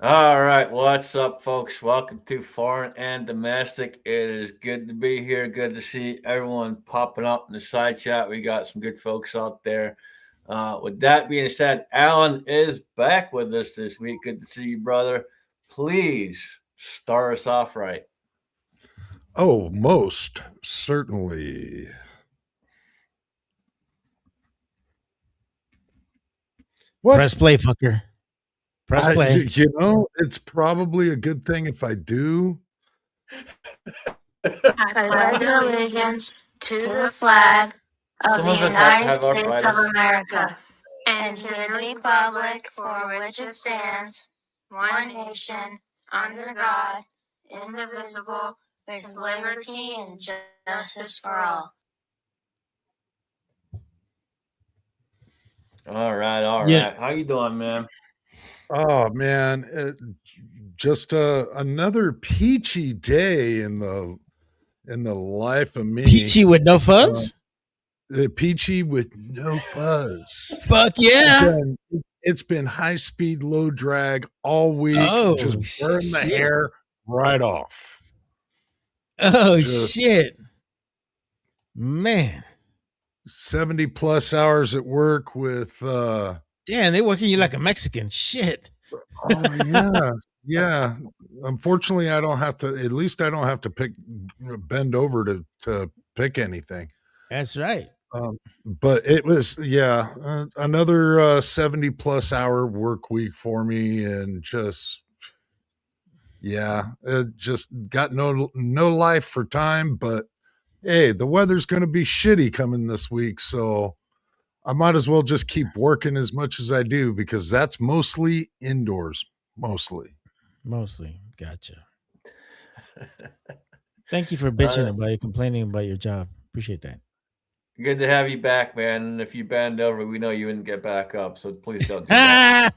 All right, what's up, folks? Welcome to Foreign and Domestic. It is good to be here. Good to see everyone popping up in the side chat. We got some good folks out there. With that being said, Alan is back with us this week. Good to see you, brother. Please start us off right. Oh, most certainly. What? Press play, fucker. Press play. It's probably a good thing if I do. I pledge allegiance to the flag of the United States of America and to the republic for which it stands, one nation, under God, indivisible, with liberty and justice for all. All right, all Yeah. right. How you doing, man? Oh man, just another peachy day in the life of me. Peachy with no fuzz? Peachy with no fuzz. Fuck yeah. Again, it's been high speed, low drag all week. Oh, just burn the shit. hair right off. Oh, shit. Man. 70 plus hours at work with Damn, they working you like a Mexican. Shit. Oh yeah. Yeah. Unfortunately, I don't have to, at least I don't have to bend over to pick anything. That's right. But it was, another 70 plus hour work week for me, and just, it just got no life for time. But hey, the weather's going to be shitty coming this week, so I might as well just keep working as much as I do, because that's mostly indoors. Mostly. Gotcha. Thank you for bitching about you, complaining about your job. Appreciate that. Good to have you back, man. And if you bend over, we know you wouldn't get back up, so please don't do that.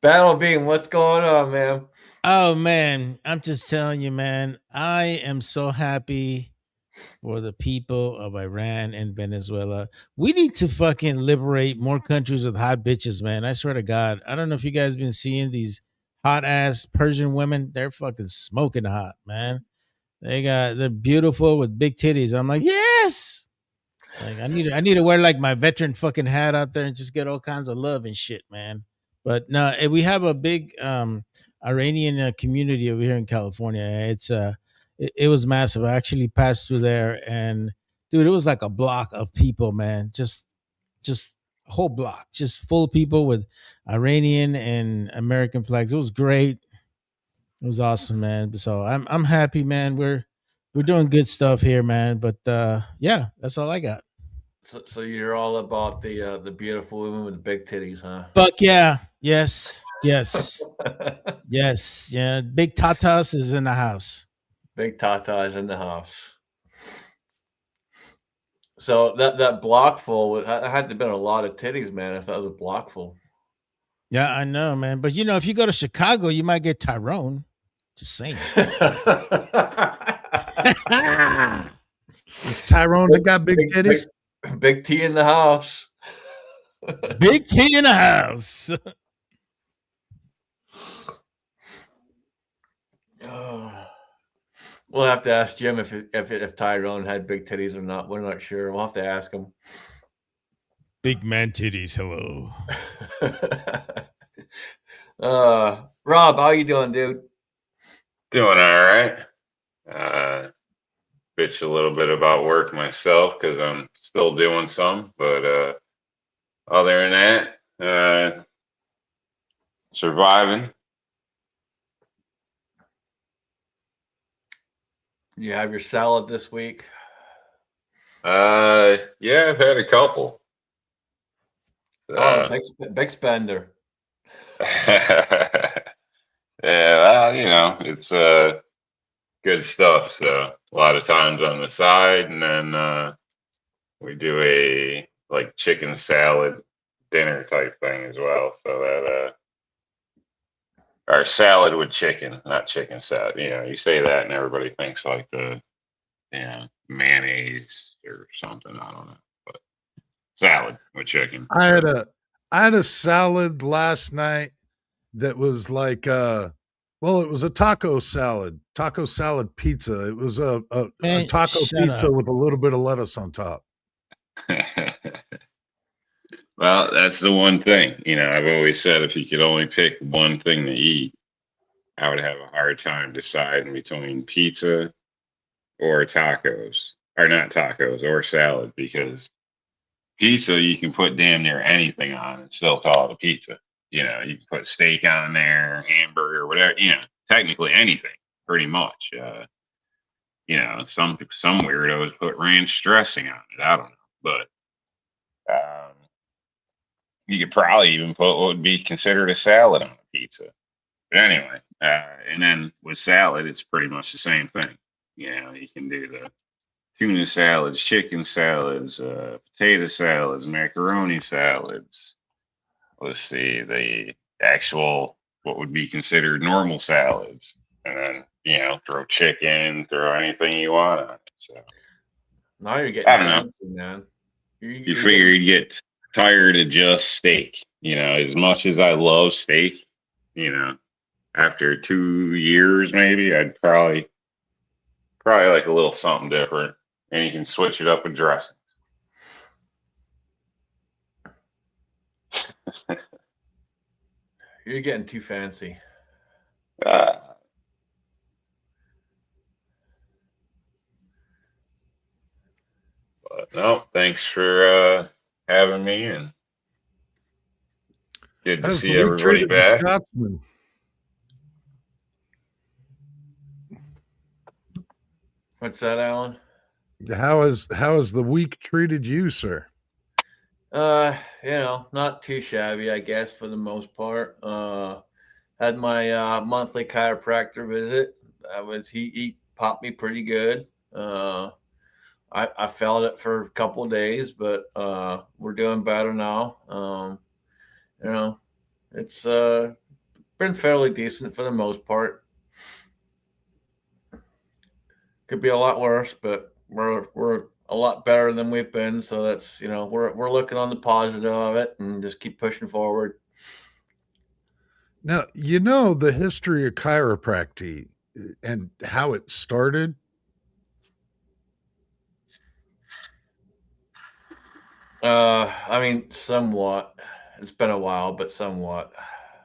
Battle Beam, what's going on, man? Oh man, I'm just telling you, man. I am so happy for the people of Iran and Venezuela. We need to fucking liberate more countries with hot bitches, man. I swear to God. I don't know if you guys been seeing these hot ass Persian women. They're fucking smoking hot, man. They're beautiful with big titties. I'm like, yes. Like I need to wear like my veteran fucking hat out there and just get all kinds of love and shit, man. But no, we have a big Iranian community over here in California. It was massive. I actually passed through there, and dude, it was like a block of people, man. Just a whole block, just full of people with Iranian and American flags. It was great. It was awesome, man. So I'm happy, man. We're doing good stuff here, man. But yeah, that's all I got. So you're all about the beautiful women with big titties, huh? Fuck yeah. Yes. Yes. Yes. Yeah. Big Tatas is in the house. Big Tata is in the house. So that block full, that had to have been a lot of titties, man, if that was a block full. Yeah, I know, man. But if you go to Chicago, you might get Tyrone. Just saying. Is Tyrone that got big titties? Big T in the house. Big T in the house. We'll have to ask Jim if Tyrone had big titties or not. We're not sure. We'll have to ask him. Big man titties. Hello. Rob, how you doing, dude? Doing all right. Bitch a little bit about work myself because I'm still doing some, but other than that, surviving. You have your salad this week? Yeah, I've had a couple. Big spender. Yeah, well, it's good stuff. So a lot of times on the side, and then we do a like chicken salad dinner type thing as well. So that our salad with chicken, not chicken salad. You say that and everybody thinks like the mayonnaise or something. I don't know, but Salad with chicken. I had a salad last night that was like well, it was a taco salad pizza. It was a Man, taco shut pizza up. with a little bit of lettuce on top. Well, that's the one thing. I've always said if you could only pick one thing to eat, I would have a hard time deciding between pizza or tacos, or not tacos, or salad, because pizza you can put damn near anything on and still call it a pizza. You can put steak on there, hamburger, whatever. Technically anything, pretty much. Some weirdos put ranch dressing on it. I don't know, but you could probably even put what would be considered a salad on a pizza. But anyway, and then with salad, it's pretty much the same thing. You can do the tuna salads, chicken salads, potato salads, macaroni salads. Let's see, the actual, what would be considered normal salads. And then, throw chicken, throw anything you want on it. So Now you're I getting don't know. fancy, man. You figure you'd get tired of just steak. As much as I love steak, after 2 years, maybe I'd probably like a little something different, and you can switch it up with dressing. You're getting too fancy. But no, thanks for having me, and good to How's see the week everybody treated the back. Scotsman? What's that, Alan? How has the week treated you, sir? Not too shabby, I guess, for the most part. Had my monthly chiropractor visit. He popped me pretty good. I felt it for a couple of days, but we're doing better now. It's been fairly decent for the most part. Could be a lot worse, but we're a lot better than we've been. So that's we're looking on the positive of it and just keep pushing forward. Now, the history of chiropractic and how it started. I mean, somewhat. It's been a while, but somewhat.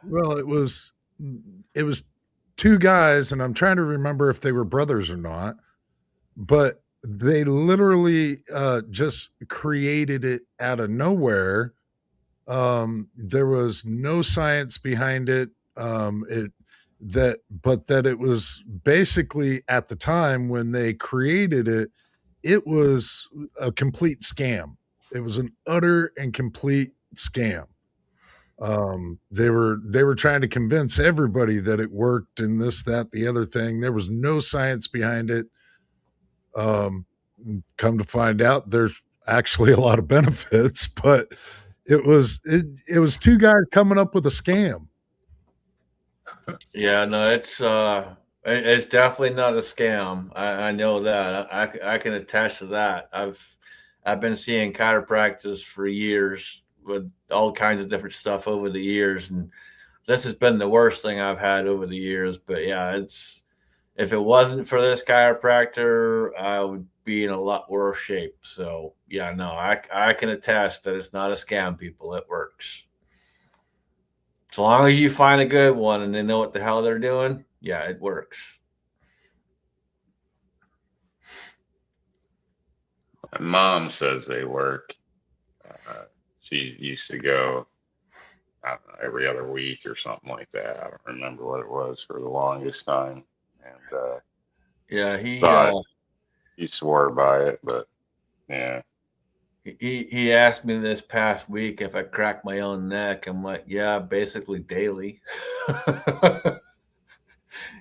Well, it was two guys, and I'm trying to remember if they were brothers or not, but they literally just created it out of nowhere. There was no science behind it. That it was basically at the time when they created it, it was a complete scam. It was an utter and complete scam. They were trying to convince everybody that it worked and this, that, the other thing. There was no science behind it. Come to find out, there's actually a lot of benefits, but it was two guys coming up with a scam. Yeah, no, it's definitely not a scam. I know that. I can attest to that. I've been seeing chiropractors for years with all kinds of different stuff over the years, and this has been the worst thing I've had over the years. But yeah, if it wasn't for this chiropractor, I would be in a lot worse shape. So yeah, no, I can attest that it's not a scam, people. It works. As long as you find a good one and they know what the hell they're doing, yeah, it works. My mom says they work. She used to go, I don't know, every other week or something like that. I don't remember what it was for the longest time. And Yeah, he swore by it, but yeah. He asked me this past week if I cracked my own neck. I'm like, yeah, basically daily.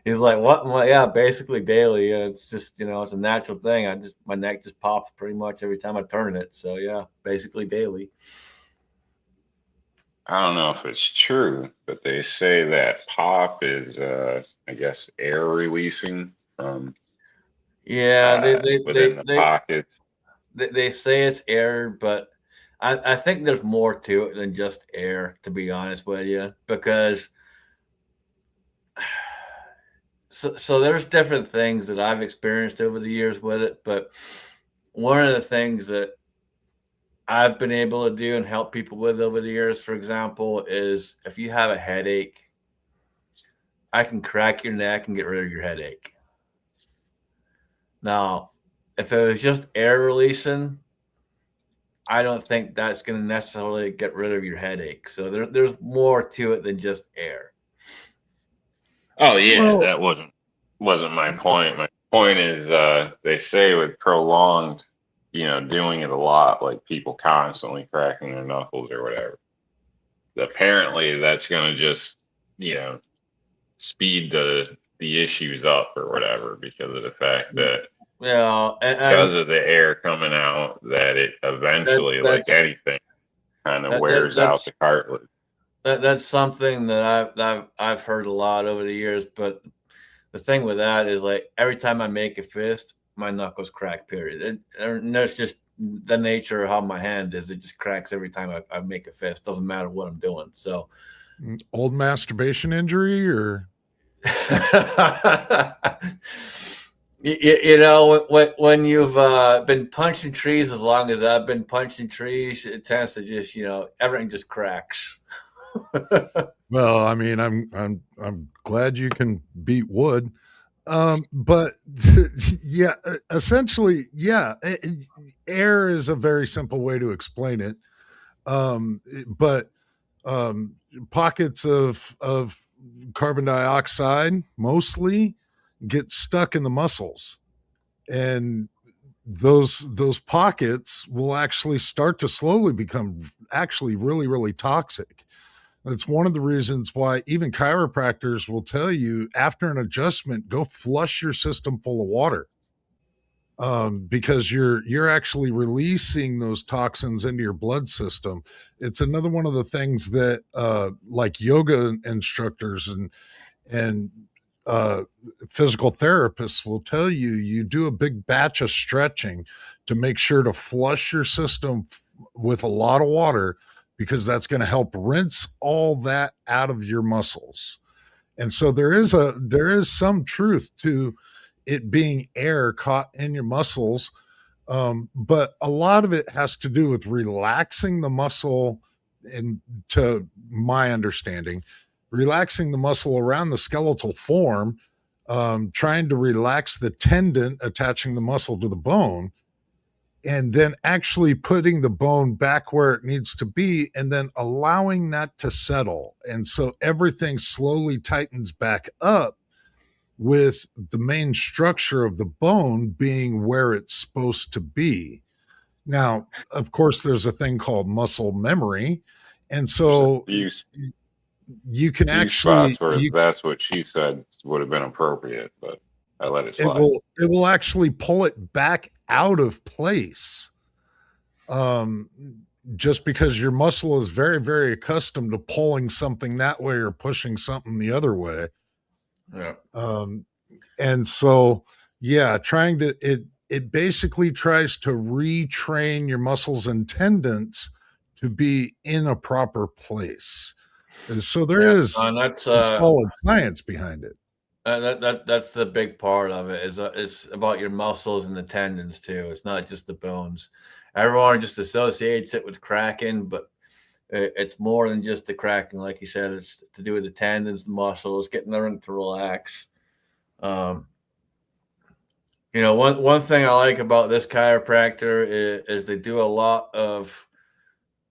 He's like, what? I'm like, yeah, basically daily. It's just, it's a natural thing. My neck just pops pretty much every time I turn it. So yeah, basically daily. I don't know if it's true, but they say that pop is, I guess, air releasing from Yeah, within the pocket. they say it's air, but I think there's more to it than just air, to be honest with you, because so there's different things that I've experienced over the years with it, but one of the things that I've been able to do and help people with over the years, for example, is if you have a headache, I can crack your neck and get rid of your headache. Now, if it was just air releasing, I don't think that's going to necessarily get rid of your headache. So there's more to it than just air. Oh yeah, that wasn't my point. My point is, they say with prolonged, doing it a lot, like people constantly cracking their knuckles or whatever. Apparently, that's going to just, speed the issues up or whatever because of the fact that because of the air coming out, that it eventually, like anything, kind of wears out the cartilage. That's something that I've heard a lot over the years, but the thing with that is, like, every time I make a fist, my knuckles crack. Period. And that's just the nature of how my hand is. It just cracks every time I make a fist. Doesn't matter what I'm doing. So, old masturbation injury, or when you've been punching trees as long as I've been punching trees, it tends to just everything just cracks. Well, I mean, I'm glad you can beat wood. But yeah, essentially, yeah, air is a very simple way to explain it. But pockets of carbon dioxide mostly get stuck in the muscles, and those pockets will actually start to slowly become actually really, really toxic. That's one of the reasons why even chiropractors will tell you after an adjustment, go flush your system full of water. Because you're actually releasing those toxins into your blood system. It's another one of the things that like yoga instructors and physical therapists will tell you. You do a big batch of stretching to make sure to flush your system with a lot of water, because that's going to help rinse all that out of your muscles. And so there is some truth to it being air caught in your muscles. But a lot of it has to do with relaxing the muscle, and to my understanding, relaxing the muscle around the skeletal form, trying to relax the tendon attaching the muscle to the bone, and then actually putting the bone back where it needs to be, and then allowing that to settle. And so everything slowly tightens back up, with the main structure of the bone being where it's supposed to be. Now, of course, there's a thing called muscle memory. And so you can actually, that's what she said would have been appropriate, but I let it slide. It will actually pull it back out of place. Just because your muscle is very, very accustomed to pulling something that way or pushing something the other way. Yeah. And so, yeah, it basically tries to retrain your muscles and tendons to be in a proper place. And so there is some solid science behind it. That's the big part of it. It's about your muscles and the tendons too. It's not just the bones. Everyone just associates it with cracking, but it's more than just the cracking. Like you said, it's to do with the tendons, the muscles, getting everything to relax. One thing I like about this chiropractor is they do a lot of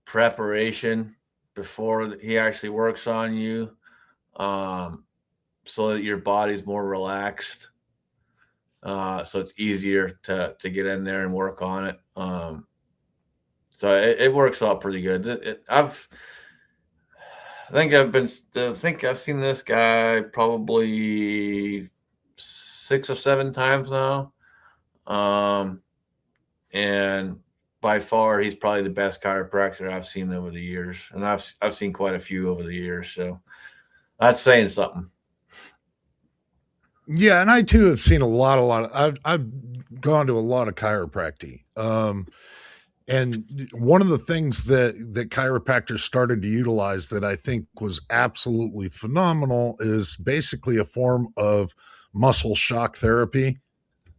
preparation before he actually works on you, so that your body's more relaxed. So it's easier to get in there and work on it. So it works out pretty good. I think I've seen this guy probably 6 or 7 times now. And by far, he's probably the best chiropractor I've seen over the years. And I've seen quite a few over the years. So that's saying something. Yeah. And I too have seen a lot of, I've gone to a lot of chiropractic. And one of the things that chiropractors started to utilize that I think was absolutely phenomenal is basically a form of muscle shock therapy,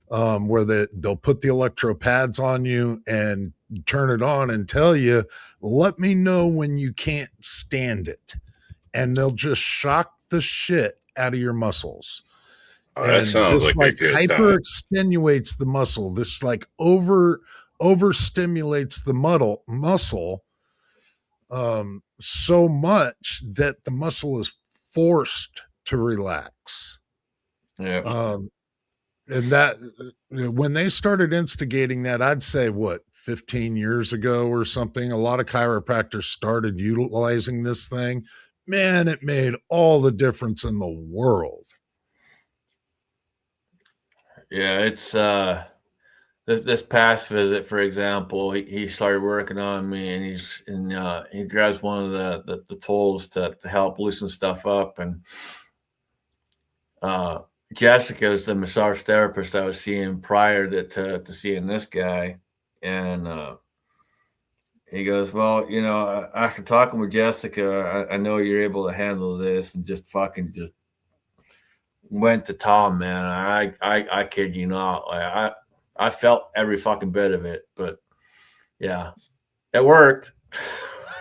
where they'll put the electro pads on you and turn it on and tell you, let me know when you can't stand it. And they'll just shock the shit out of your muscles. Oh, that And sounds this like a like good hyper time. extenuates the muscle. This like overstimulates the muscle so much that the muscle is forced to relax. Yeah. And that when they started instigating that, I'd say what, 15 years ago or something, a lot of chiropractors started utilizing this thing. Man, it made all the difference in the world. Yeah, it's this past visit, for example, he started working on me, and he grabs one of the tools to help loosen stuff up. And Jessica is the massage therapist I was seeing prior to seeing this guy. And he goes, well, after talking with Jessica, I know you're able to handle this, and just fucking just went to Tom, man. I kid you not. I felt every fucking bit of it, but yeah, it worked.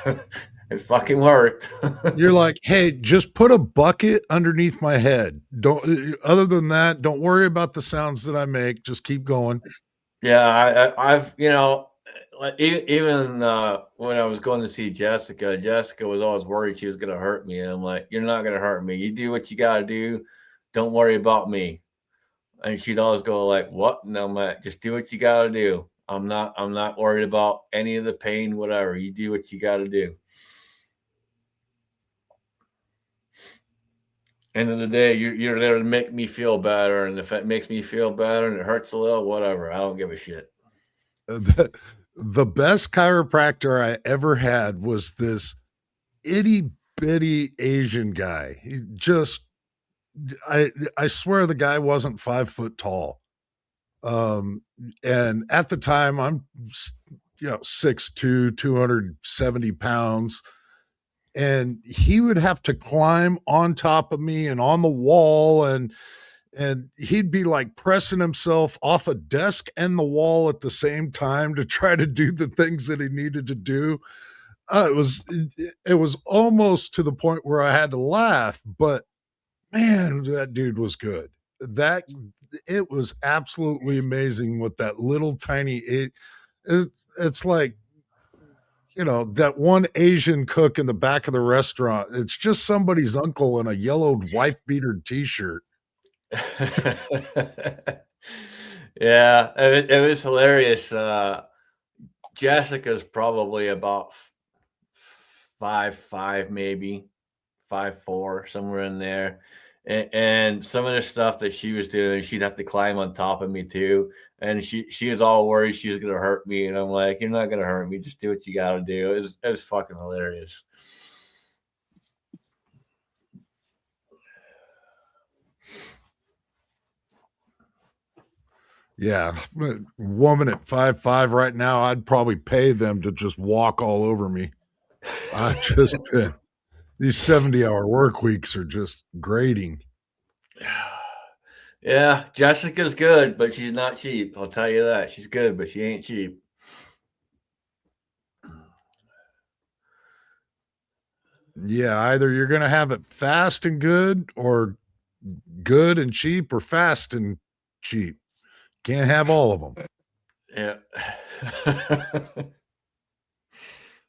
It fucking worked. You're like, hey, just put a bucket underneath my head. Other than that, don't worry about the sounds that I make. Just keep going. Yeah, I've like even when I was going to see Jessica was always worried she was going to hurt me, and I'm like, you're not going to hurt me. You do what you got to do. Don't worry about me. And she'd always go like, what? And I'm like, just do what you got to do. I'm not worried about any of the pain, whatever. You do what you got to do. End of the day, you're there to make me feel better, and if it makes me feel better and it hurts a little, whatever. I don't give a shit. The best chiropractor I ever had was this itty bitty Asian guy. He just, I swear the guy wasn't 5 foot tall. And at the time I'm, 6'2", 270 pounds. And he would have to climb on top of me and on the wall, and he'd be like pressing himself off a desk and the wall at the same time to try to do the things that he needed to do. It was almost to the point where I had to laugh, but man, that dude was good. It was absolutely amazing with that little tiny it's like, that one Asian cook in the back of the restaurant. It's just somebody's uncle in a yellowed wife beater t-shirt. Yeah, it was hilarious. Jessica's probably about 5'5", maybe 5'4", somewhere in there. And some of the stuff that she was doing, she'd have to climb on top of me too. And she was all worried she was gonna hurt me. And I'm like, you're not gonna hurt me. Just do what you gotta do. It was fucking hilarious. Yeah, woman at 5'5" right now, I'd probably pay them to just walk all over me. I've just been, these 70-hour work weeks are just grating. Yeah, Jessica's good, but she's not cheap. I'll tell you that. She's good, but she ain't cheap. Yeah, either you're going to have it fast and good, or good and cheap, or fast and cheap. Can't have all of them.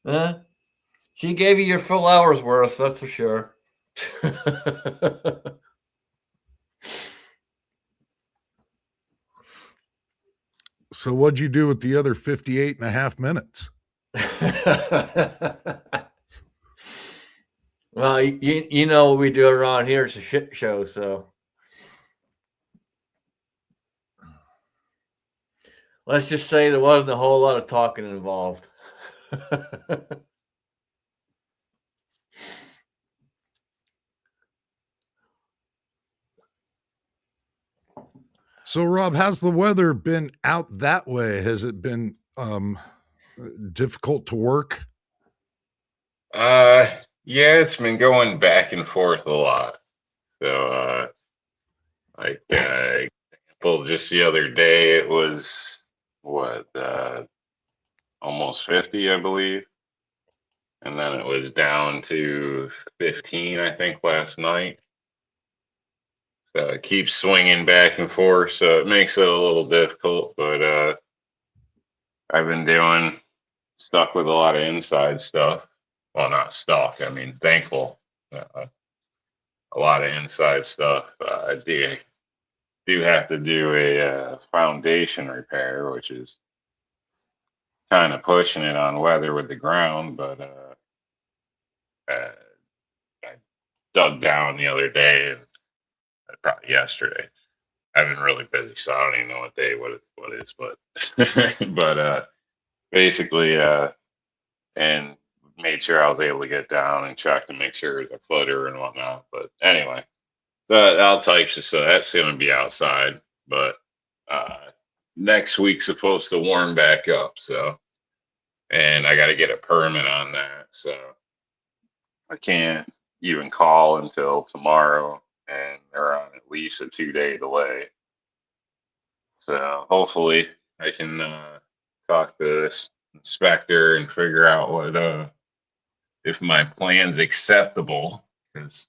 Yeah. She gave you your full hour's worth, that's for sure. So what'd you do with the other 58 and a half minutes? Well, you know what we do around here. It's a shit show, so let's just say there wasn't a whole lot of talking involved. So Rob, how's the weather been out that way? Has it been difficult to work? Yeah, it's been going back and forth a lot. So, like, example, just the other day, it was what, almost 50, I believe. And then it was down to 15, I think, last night. So it keeps swinging back and forth. So it makes it a little difficult, but, I've been stuck with a lot of inside stuff. Well, not stuck. I mean, thankful. A lot of inside stuff. I do have to do a foundation repair, which is kind of pushing it on weather with the ground. But I dug down the other day, and probably yesterday. I've been really busy, so I don't even know what day what is, but but basically and made sure I was able to get down and check to make sure it's a footer and whatnot. But anyway, all types of stuff. That's going to be outside, but next week's supposed to warm back up. So, and I got to get a permit on that. So I can't even call until tomorrow, and they're on at least a 2-day delay. So hopefully I can talk to this inspector and figure out what if my plan's acceptable, because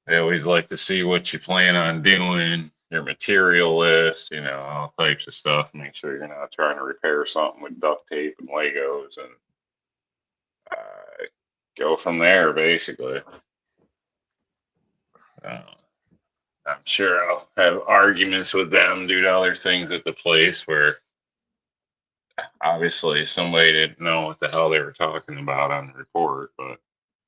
they always like to see what you plan on doing, your material list, all types of stuff. Make sure you're not trying to repair something with duct tape and Legos, and go from there, basically. I'm sure I'll have arguments with them due to other things at the place where obviously somebody didn't know what the hell they were talking about on the report, but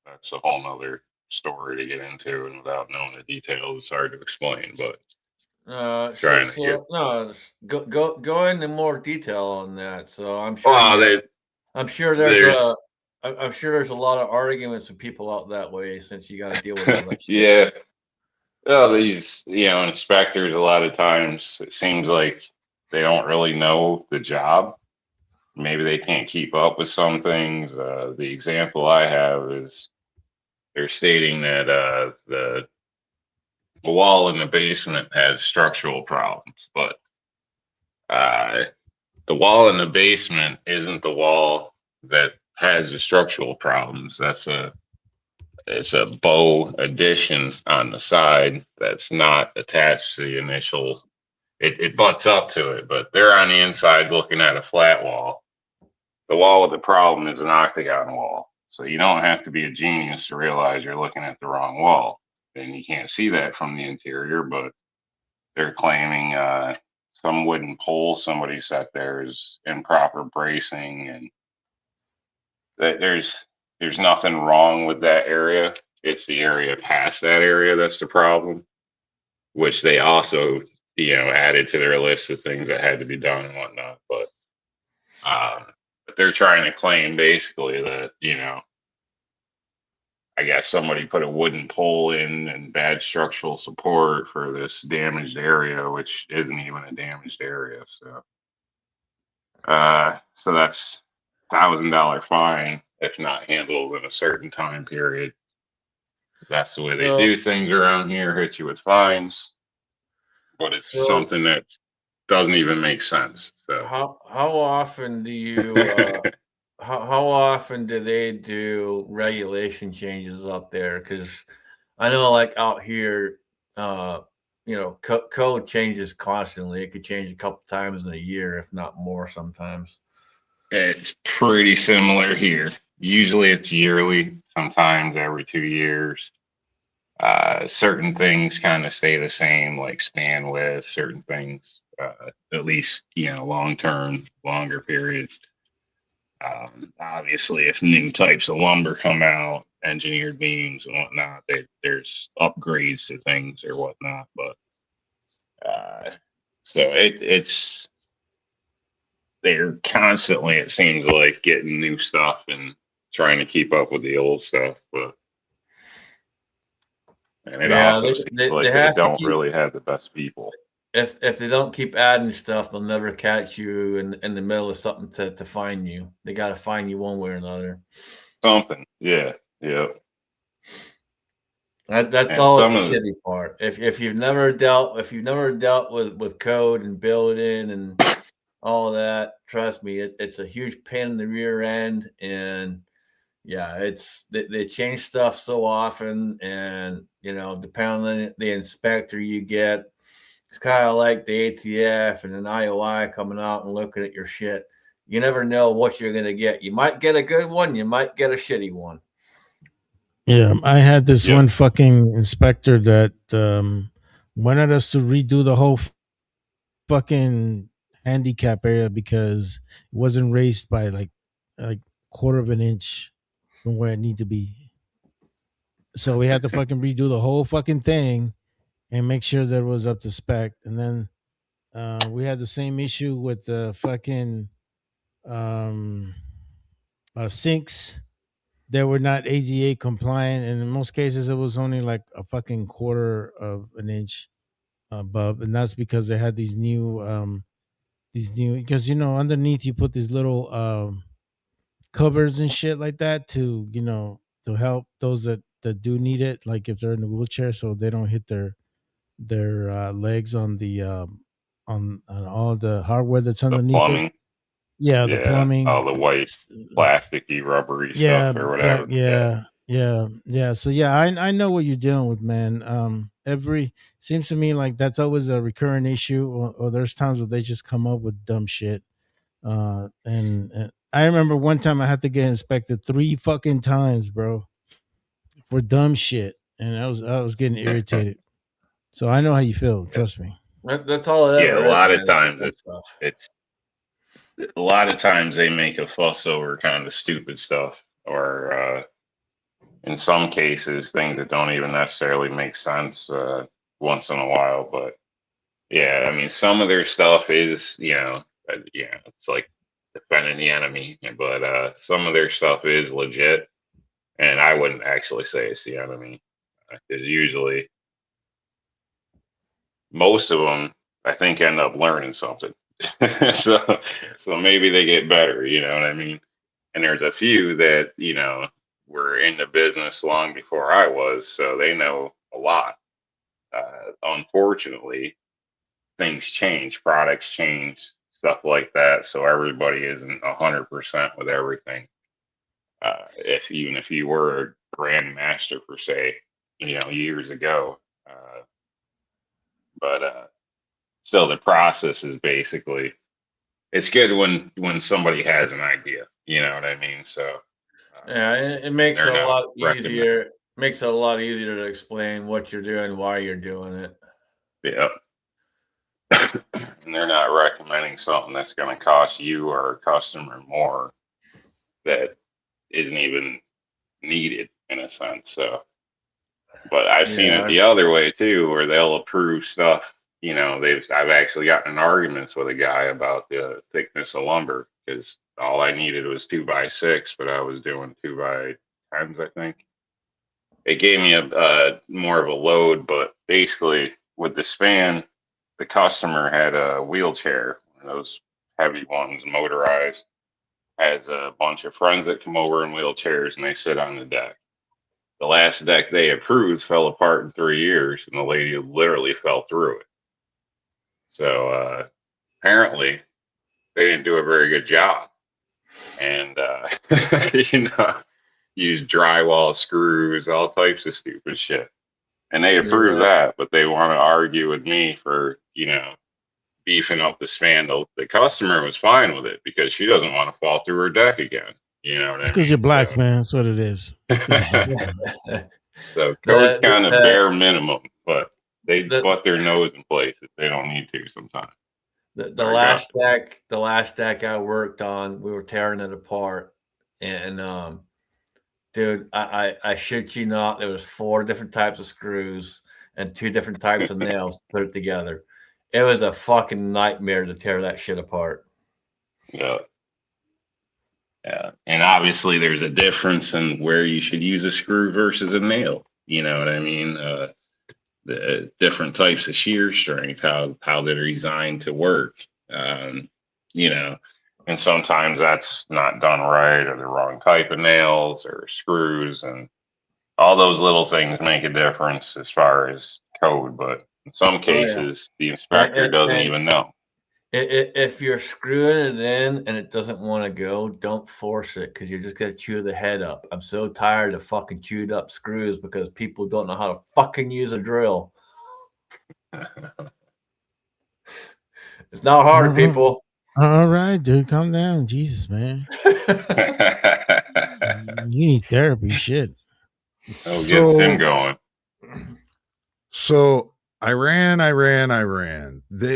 that's a whole nother story to get into, and without knowing the details, it's hard to explain. But trying to get no, go into more detail on that. So I'm sure well, I'm sure I'm sure there's a lot of arguments with people out that way, since you got to deal with all that shit. yeah. Well, these inspectors, a lot of times it seems like they don't really know the job. Maybe they can't keep up with some things. The example I have is they're stating that the wall in the basement has structural problems, but the wall in the basement isn't the wall that has the structural problems. It's a bow addition on the side that's not attached to the initial. It butts up to it, but they're on the inside looking at a flat wall. The wall with the problem is an octagon wall. So you don't have to be a genius to realize you're looking at the wrong wall. And you can't see that from the interior, but they're claiming some wooden pole somebody set there is improper bracing, and there's nothing wrong with that area. It's the area past that area that's the problem, which they also added to their list of things that had to be done and whatnot. But they're trying to claim basically that I guess somebody put a wooden pole in and bad structural support for this damaged area, which isn't even a damaged area. So so that's $1,000 fine if not handled in a certain time period. That's the way they do things around here. Hit you with fines, but it's something that doesn't even make sense. So how often do you how often do they do regulation changes up there? Because I know, like out here, code changes constantly. It could change a couple times in a year, if not more, sometimes. it's pretty similar here. Usually it's yearly, sometimes every 2 years. Certain things kind of stay the same, like span width, certain things, at least, long term, longer periods. Obviously, if new types of lumber come out, engineered beams and whatnot, there's upgrades to things or whatnot. But so it's they're constantly, it seems like, getting new stuff and trying to keep up with the old stuff. And it also seems like they don't really have the best people. if they don't keep adding stuff, they'll never catch you in the middle of something to find you. They got to find you one way or another. Something. Yeah. Yeah. That's And always the some of the shitty part. If you've never dealt with code and building and all that, trust me, it's a huge pain in the rear end. And yeah, they change stuff so often, and depending on the inspector you get, it's kind of like the ATF and an IOI coming out and looking at your shit. You never know what you're gonna get. You might get a good one, you might get a shitty one. Yeah, I had this Yep. one fucking inspector that wanted us to redo the whole fucking handicap area because it wasn't raised by like quarter of an inch from where it needed to be. So we had to fucking redo the whole fucking thing and make sure that it was up to spec. And then we had the same issue with the fucking um, sinks that were not ADA compliant, and in most cases, it was only like a fucking quarter of an inch above, and that's because they had these new because underneath you put these little covers and shit like that to help those that do need it, like if they're in a wheelchair, so they don't hit their legs on the on all the hardware that's the underneath it. plumbing. Yeah, the Yeah. plumbing. All the white plasticky rubbery stuff Yeah, or black. whatever. Yeah. Yeah. So yeah, I know what you're dealing with, man. Every seems to me like that's always a recurring issue, or there's times where they just come up with dumb shit. And I remember one time I had to get inspected 3 fucking times, bro, for dumb shit, and I was getting irritated. So I know how you feel. Trust me. That's all it Yeah. ever A is, lot man. of It's times simple stuff. it's a lot of times they make a fuss over kind of stupid stuff, or in some cases things that don't even necessarily make sense once in a while. But yeah, I mean, some of their stuff is, it's like defending the enemy, but some of their stuff is legit, and I wouldn't actually say it's the enemy, because usually most of them, I think, end up learning something. so, so maybe they get better. You know what I mean? And there's a few that were in the business long before I was, so they know a lot. Unfortunately, things change, products change, stuff like that. So everybody isn't 100% with everything. If even if you were a grandmaster per se, years ago, but still the process is basically it's good when somebody has an idea. You know what I mean? So Yeah, it makes it they're a not lot recommend. easier. Makes it a lot easier to explain what you're doing, why you're doing it. Yeah. And they're not recommending something that's going to cost you or a customer more that isn't even needed in a sense. So, but I've seen it Yeah, the other way too, where they'll approve stuff. I've actually gotten in arguments with a guy about the thickness of lumber because all I needed was 2x6, but I was doing 2x10s, I think. It gave me a more of a load, but basically with the span, the customer had a wheelchair, one of those heavy ones, motorized, has a bunch of friends that come over in wheelchairs and they sit on the deck. The last deck they approved fell apart in 3 years, and the lady literally fell through it. So apparently they didn't do a very good job, and use drywall screws, all types of stupid shit. And they approved yeah. that, but they want to argue with me for beefing up the span. The customer was fine with it because she doesn't want to fall through her deck again. You know what It's I because you're mean? black, man. That's what it is. 'Cause you're black. So code's the, kind of the bare minimum, but they the butt their nose in places they don't need to sometimes. the Sorry, God. last deck I worked on, we were tearing it apart, and dude, I shit you not, there was 4 different types of screws and 2 different types of nails to put it together. It was a fucking nightmare to tear that shit apart. Yeah. Yeah. And obviously there's a difference in where you should use a screw versus a nail. You know what I mean? the different types of shear strength, how they're designed to work. You know, and sometimes that's not done right, or the wrong type of nails or screws, and all those little things make a difference as far as code. But in some cases, the inspector doesn't And even know. if you're screwing it in and it doesn't want to go, don't force it, because you're just gonna chew the head up. I'm so tired of fucking chewed up screws because people don't know how to fucking use a drill. It's not hard, people. All right, dude, calm down. Jesus, man. You need therapy. Shit. Oh, get Tim going. So Iran.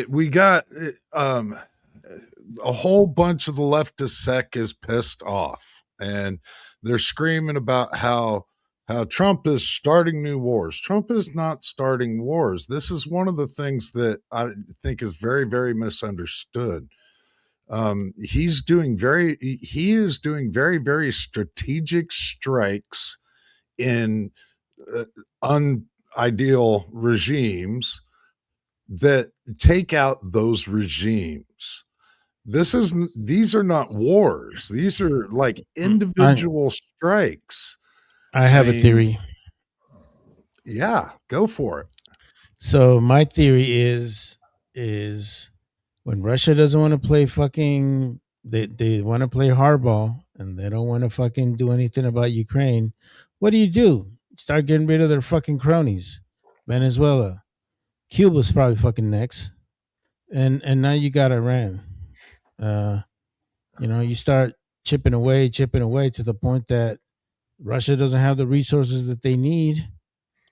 We got a whole bunch of the leftist sect is pissed off, and they're screaming about how Trump is starting new wars. Trump is not starting wars. This is one of the things that I think is very, very misunderstood. He is doing very, very strategic strikes in unideal regimes that take out those regimes. These are not wars. These are like individual strikes. I have a theory. Yeah, go for it. So my theory is when Russia doesn't want to play fucking, they want to play hardball and they don't want to fucking do anything about Ukraine. What do? Start getting rid of their fucking cronies. Venezuela, Cuba's probably fucking next, and now you got Iran. You start chipping away to the point that Russia doesn't have the resources that they need.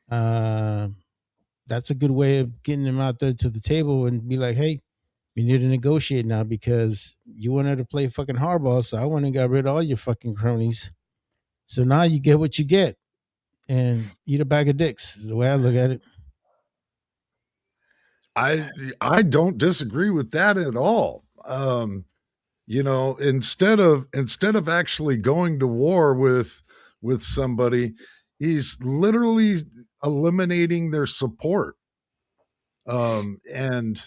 That's a good way of getting them out there to the table and be like, hey, we need to negotiate now because you wanted to play fucking hardball, so I went and got rid of all your fucking cronies. So now you get what you get and eat a bag of dicks is the way I look at it. I don't disagree with that at all. Instead of actually going to war with somebody, he's literally eliminating their support. And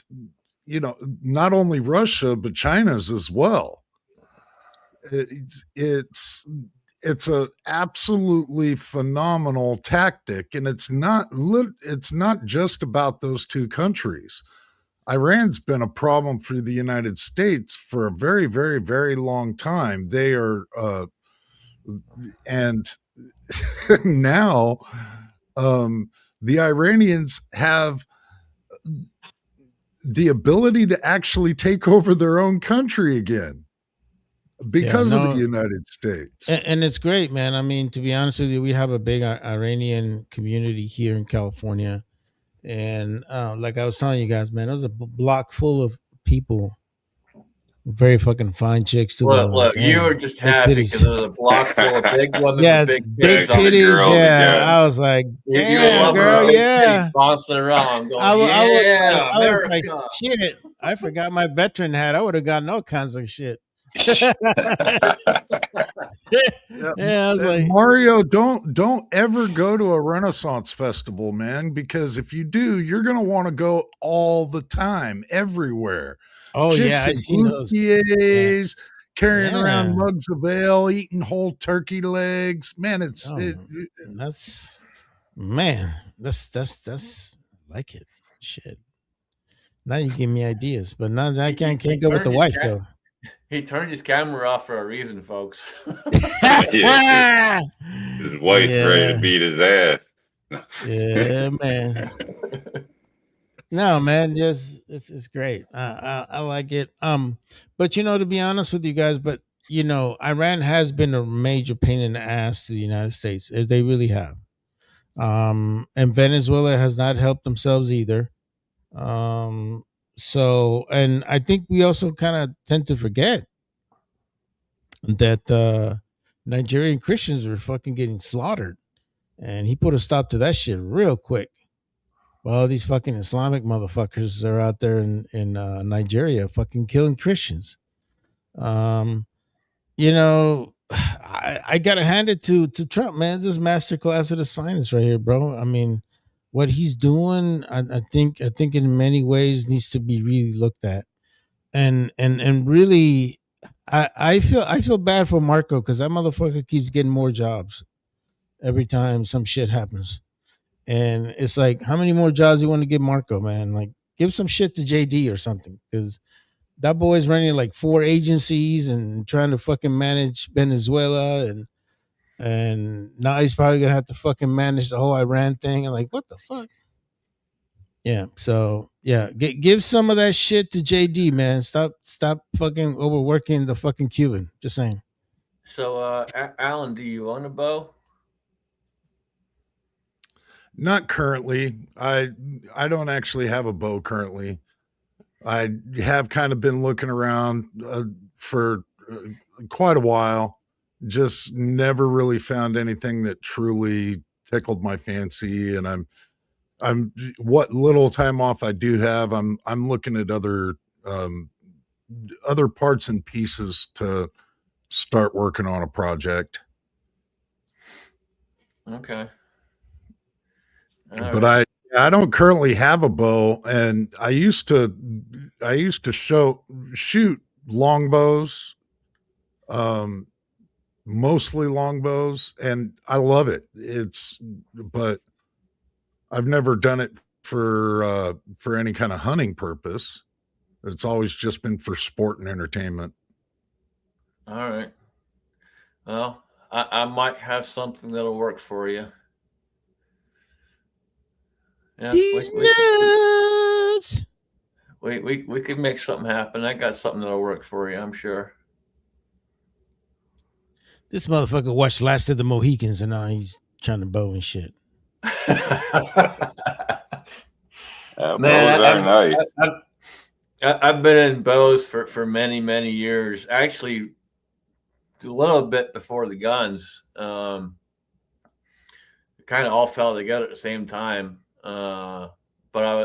not only Russia but China's as well. It's a absolutely phenomenal tactic, and it's not just about those two countries. Iran's been a problem for the United States for a very, very, very long time. They are, and now the Iranians have the ability to actually take over their own country again because of the United States. And it's great, man. I mean, to be honest with you, we have a big Iranian community here in California. And like I was telling you guys, man, it was a block full of people, very fucking fine chicks too. Look, you were just happy because there was a block full of big women with big titties. Yeah, I was like, damn, girl, yeah, bouncing around, going, I was like, shit, I forgot my veteran hat. I would have gotten all kinds of shit. Yeah, I was like, Mario, don't ever go to a Renaissance festival, man, because if you do, you're gonna want to go all the time, everywhere. Oh, chicks I seen those. Carrying around mugs of ale, eating whole turkey legs. Man, that's like it. Shit. Now you give me ideas, but now I can't go with the wife though. He turned his camera off for a reason, folks. His wife's ready to beat his ass. Yeah, man. No, man, it's great. I like it. But to be honest with you guys, Iran has been a major pain in the ass to the United States. They really have. And Venezuela has not helped themselves either. So, and I think we also kind of tend to forget that Nigerian Christians are fucking getting slaughtered, and he put a stop to that shit real quick. Well, these fucking Islamic motherfuckers are out there in Nigeria fucking killing Christians. I gotta hand it to Trump, man. This masterclass at his finest right here, bro. I mean, what he's doing, I think in many ways needs to be really looked at. And really, I feel bad for Marco because that motherfucker keeps getting more jobs every time some shit happens. And it's like, how many more jobs you want to give Marco, man? Like, give some shit to JD or something, because that boy's running like 4 agencies and trying to fucking manage Venezuela, and now he's probably gonna have to fucking manage the whole Iran thing. And like, what the fuck? Yeah. So yeah, give some of that shit to JD, man. Stop fucking overworking the fucking Cuban. Just saying. So, Alan, do you own a bow? Not currently. I don't actually have a bow currently. I have kind of been looking around for quite a while. Just never really found anything that truly tickled my fancy, and I'm what little time off I do have, I'm looking at um, other parts and pieces to start working on a project. Okay. But I don't currently have a bow, and I used to shoot longbows, um, mostly longbows, and I love it. But I've never done it for any kind of hunting purpose. It's always just been for sport and entertainment. All right. Well, I might have something that'll work for you. Yeah, These nuts. we could make something happen. I got something that'll work for you, I'm sure. This motherfucker watched Last of the Mohicans and now he's trying to bow and shit. Man, bows are nice. I've been in bows for many years. Actually, a little bit before the guns. Kind of all fell together at the same time. But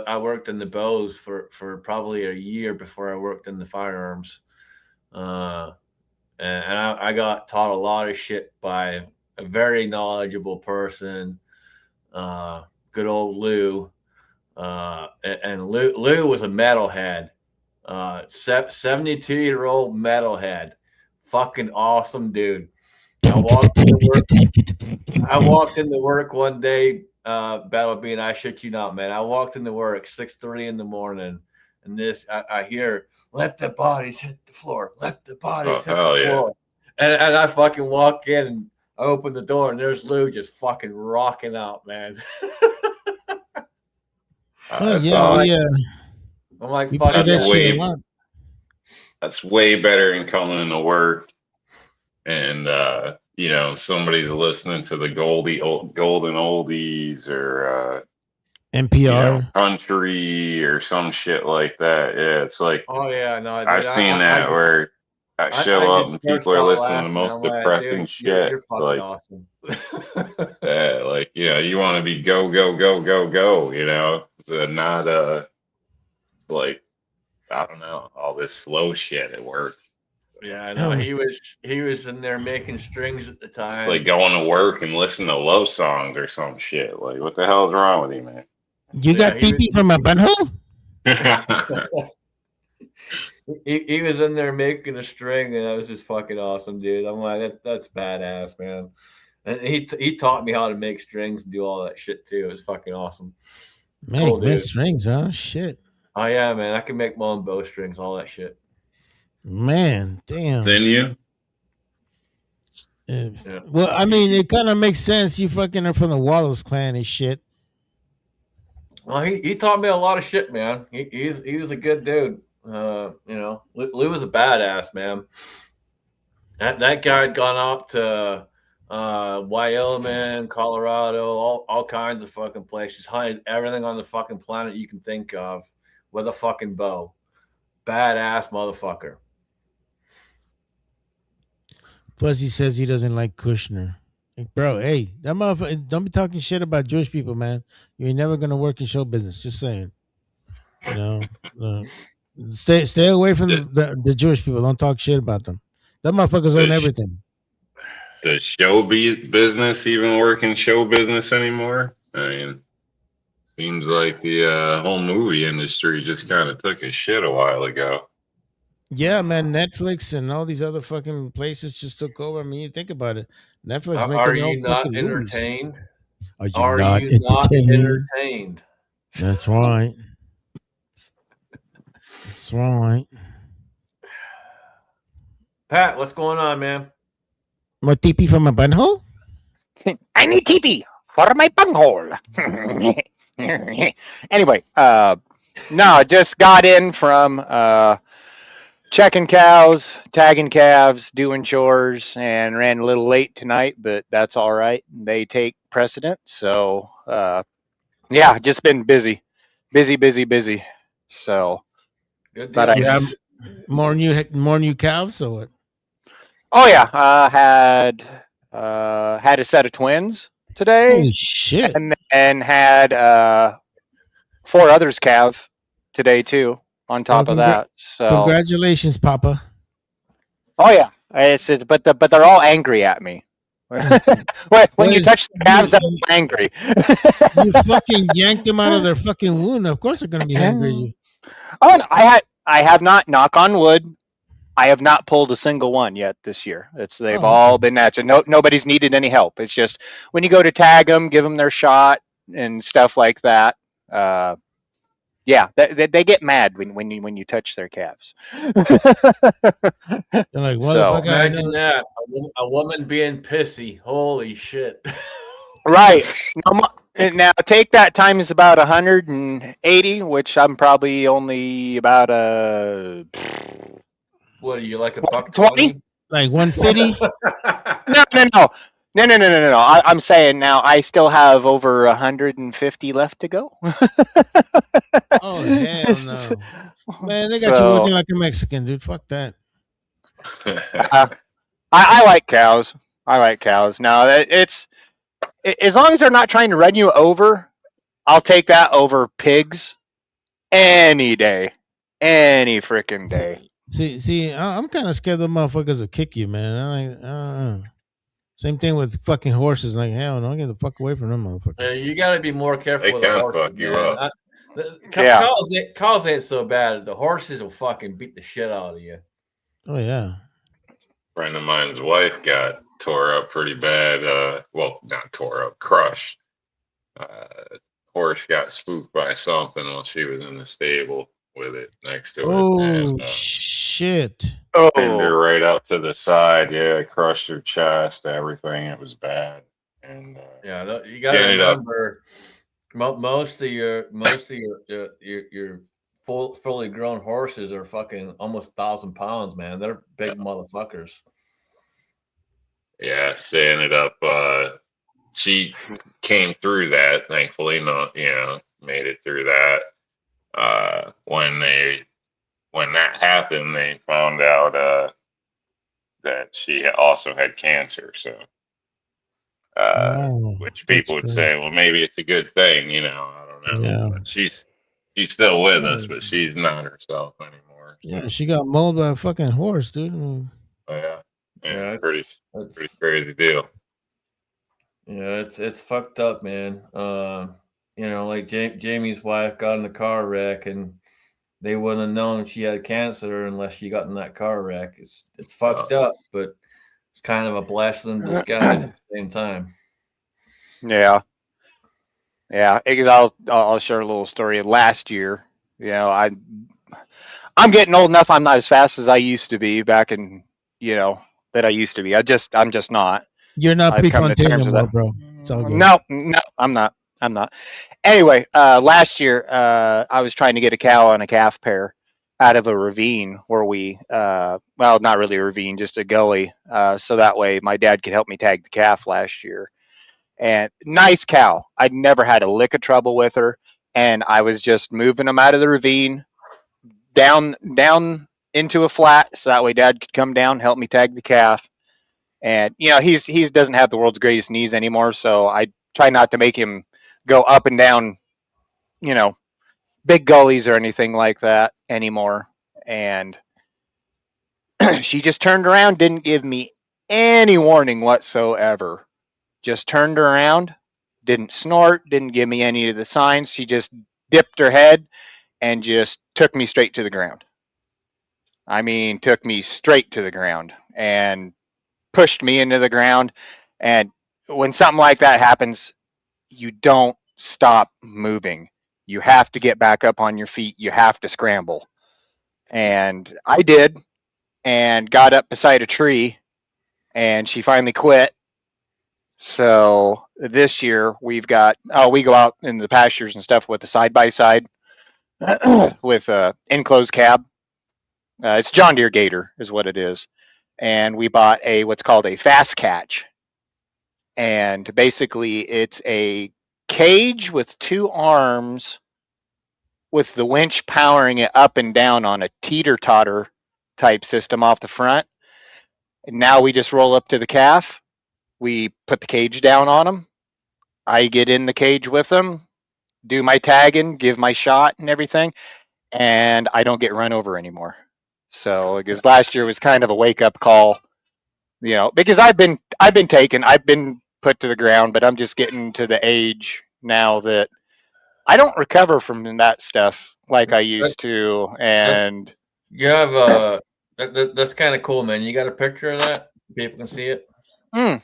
I worked in the bows for probably a year before I worked in the firearms. And I got taught a lot of shit by a very knowledgeable person, good old Lou. And Lou was a metalhead, 72-year-old metalhead, fucking awesome dude. I walked into work one day, Battle Bean, I shit you not, man. I walked into work 6:30 in the morning, and I hear, let the bodies hit the floor. Let the bodies hit the floor. And I fucking walk in and I open the door and there's Lou just fucking rocking out, man. I'm like, we play that shit a lot. That's way better than coming into work and somebody's listening to the golden oldies or NPR country or some shit like that. Yeah, it's like, oh yeah, no, dude, I've seen that where I show up and people are listening to the most depressing shit. You're fucking like, awesome. Yeah, like, you want to be go, not like, I don't know, all this slow shit at work. Yeah, I know. He was in there making strings at the time. Like going to work and listening to love songs or some shit. Like, what the hell is wrong with you, man? You got pee-pee from my butthole? He was in there making a string, and that was just fucking awesome, dude. I'm like, that's badass, man. And he taught me how to make strings and do all that shit too. It was fucking awesome. Make strings, huh? Shit. Oh yeah, man. I can make my own bowstrings, all that shit. Man, damn. Then you? Yeah. Well, I mean, it kind of makes sense. You fucking are from the Wallace clan and shit. Well, he taught me a lot of shit, man. He was a good dude. Lou was a badass, man. That guy had gone out to Wyoming, Colorado, all kinds of fucking places, hunted everything on the fucking planet you can think of with a fucking bow. Badass motherfucker. Fuzzy says he doesn't like Kushner. Like, bro, hey, that motherfucker, don't be talking shit about Jewish people, man. You ain't never gonna work in show business. Just saying. Stay away from the Jewish people. Don't talk shit about them. That motherfuckers own everything. Does show business even work in show business anymore? I mean, Seems like the whole movie industry just kind of took a shit a while ago. Yeah, man. Netflix and all these other fucking places just took over. I mean, you think about it. Netflix Are making their own you not fucking movies. entertained? Are you Are not you not entertained? entertained? That's right. That's right. Pat, what's going on, man? More TP from a butthole? I need TP for my bunghole. Anyway, no, just got in from checking cows, tagging calves, doing chores, and ran a little late tonight, but that's all right. They take precedent. So, yeah, just been busy. Busy. So, Good but deal, You man. have more new calves or what? oh yeah, had a set of twins today, Holy shit! and then had 4 others calve today too. On Well, top of that, so congratulations, Papa. oh yeah, but they're all angry at me. when you touch the calves, they're all angry. You fucking yanked them out of their fucking wound. Of course they're gonna be angry at you. Oh, no, I have not. Knock on wood. I have not pulled a single one yet this year. They've Oh, all been natural. Nobody's needed any help. It's just when you go to tag them, give them their shot and stuff like that. Yeah, they get mad when you touch their calves. they're like, what the So fuck? I Imagine know. that. A woman being pissy. Holy shit. right now, take that times about 180, which I'm probably only about a What are you, like a buck 20. 20? Like 150? No. I'm saying now I still have over 150 left to go. Oh hell no. Man, they got you So working like a Mexican, dude. Fuck that. uh, I like cows. I like cows. No, as long as they're not trying to run you over, I'll take that over pigs any day, any freaking day. See, I'm kind of scared the motherfuckers will kick you, man. I'm like, same thing with fucking horses. Like, hell no, get the fuck away from them motherfuckers. You got to be more careful They with the can horses, fuck you man. up. Yeah. Cows ain't so bad. The horses will fucking beat the shit out of you. Oh yeah. Friend of mine's wife got tore up pretty bad. Well, not tore up, crushed. Horse got spooked by something while she was in the stable with it next to it, Oh and shit. pinned her Oh. right up to the side. Yeah, crushed her chest, everything. It was bad, and Yeah, you she got to ended up. remember most of your fully grown horses are fucking almost 1,000 pounds, man. They're big motherfuckers. Yeah, she ended up. She came through that, thankfully. Not, made it through that. When that happened, they found out that she also had cancer. So, Oh, which that's people would cool. say, well, maybe it's a good thing. I don't know. Yeah. But she's still with Yeah, us, but she's not herself anymore. yeah, So, she got mauled by a fucking horse, dude. yeah, Yeah, pretty it's crazy deal. yeah, it's fucked up, man. Like Jamie's wife got in a car wreck, and they wouldn't have known she had cancer unless she got in that car wreck. It's fucked up, but it's kind of a blessing in disguise at the same time. Yeah. Yeah. I'll share a little story. Last year, I'm getting old enough. I'm not as fast as I used to be back in, that I used to be. I'm just not. You're not I've come to Prefontaine no terms with more, that. bro. It's all good. No, I'm not. I'm not. Anyway, last year, I was trying to get a cow and a calf pair out of a ravine where well, not really a ravine, just a gully. So that way my dad could help me tag the calf last year. And nice cow. I'd never had a lick of trouble with her. And I was just moving them out of the ravine down into a flat so that way dad could come down, help me tag the calf. And he's doesn't have the world's greatest knees anymore, so I try not to make him go up and down, you know, big gullies or anything like that anymore. And she just turned around, didn't give me any warning whatsoever. Just turned around, didn't snort, didn't give me any of the signs. She just dipped her head and just took me straight to the ground. I mean, took me straight to the ground and pushed me into the ground. And when something like that happens, you don't stop moving. You have to get back up on your feet. You have to scramble. And I did, and got up beside a tree, and she finally quit. So this year we go out in the pastures and stuff with a side by side with a enclosed cab. It's John Deere Gator is what it is, and we bought what's called a fast catch, and basically it's a cage with two arms with the winch powering it up and down on a teeter-totter type system off the front. And now we just roll up to the calf. We put the cage down on them. I get in the cage with them, do my tagging, give my shot and everything, and I don't get run over anymore. So because last year was kind of a wake-up call, because I've been put to the ground, but I'm just getting to the age now that I don't recover from that stuff like I used to. And you have that's kind of cool, man. You got a picture of that? People can see it. You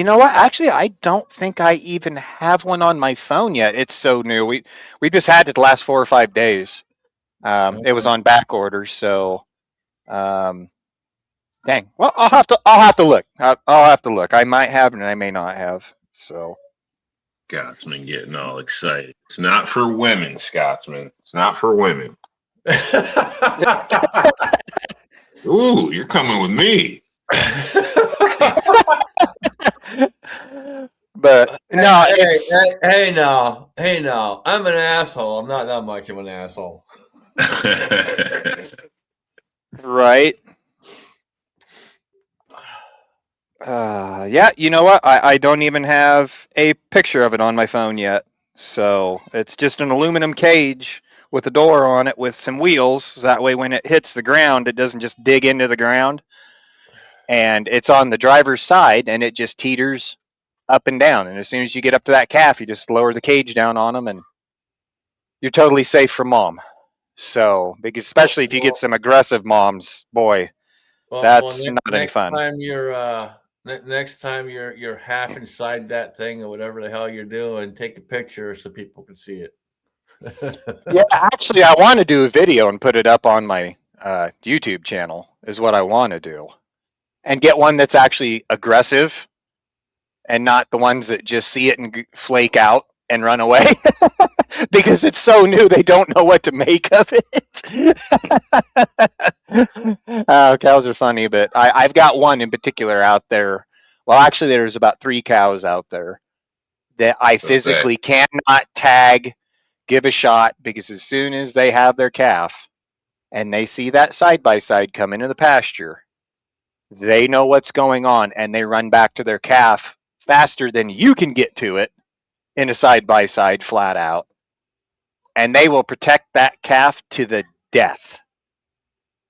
know what? Actually, I don't think I even have one on my phone yet. It's so new. We just had it the last 4 or 5 days. It was on back order, so dang. Well, I'll have to look. I'll have to look. I might have and I may not have. So Scotsman getting all excited. It's not for women, Scotsman. It's not for women. Ooh, you're coming with me. But no, hey, no. I'm an asshole. I'm not that much of an asshole. Right. Yeah, you know what? I don't even have a picture of it on my phone yet. So it's just an aluminum cage with a door on it with some wheels. So that way when it hits the ground, it doesn't just dig into the ground. And it's on the driver's side, and it just teeters up and down. And as soon as you get up to that calf, you just lower the cage down on them, and you're totally safe from mom. So, because especially if you get some aggressive moms, boy, that's not any fun. Next time you're half inside that thing or whatever the hell you're doing, take a picture so people can see it. Yeah, actually, I want to do a video and put it up on my YouTube channel. Is what I want to do, and get one that's actually aggressive, and not the ones that just see it and flake out and run away. Because it's so new, they don't know what to make of it. Cows are funny, but I've got one in particular out there. Well, actually, there's about 3 cows out there that I physically cannot tag, give a shot, because as soon as they have their calf and they see that side-by-side come into the pasture, they know what's going on, and they run back to their calf faster than you can get to it in a side-by-side flat out. And they will protect that calf to the death.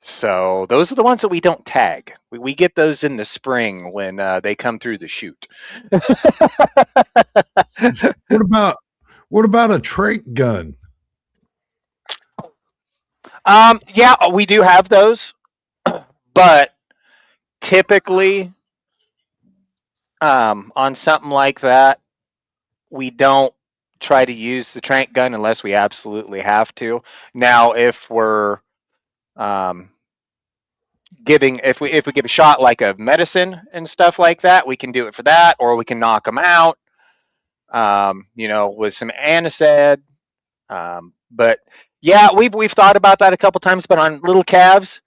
So those are the ones that we don't tag. We get those in the spring when they come through the chute. What about a trait gun? Yeah, we do have those, but typically on something like that, we don't try to use the trank gun unless we absolutely have to. Now, if we're if we give a shot like of medicine and stuff like that, we can do it for that, or we can knock them out, with some anisad. But yeah, we've thought about that a couple times, but on little calves,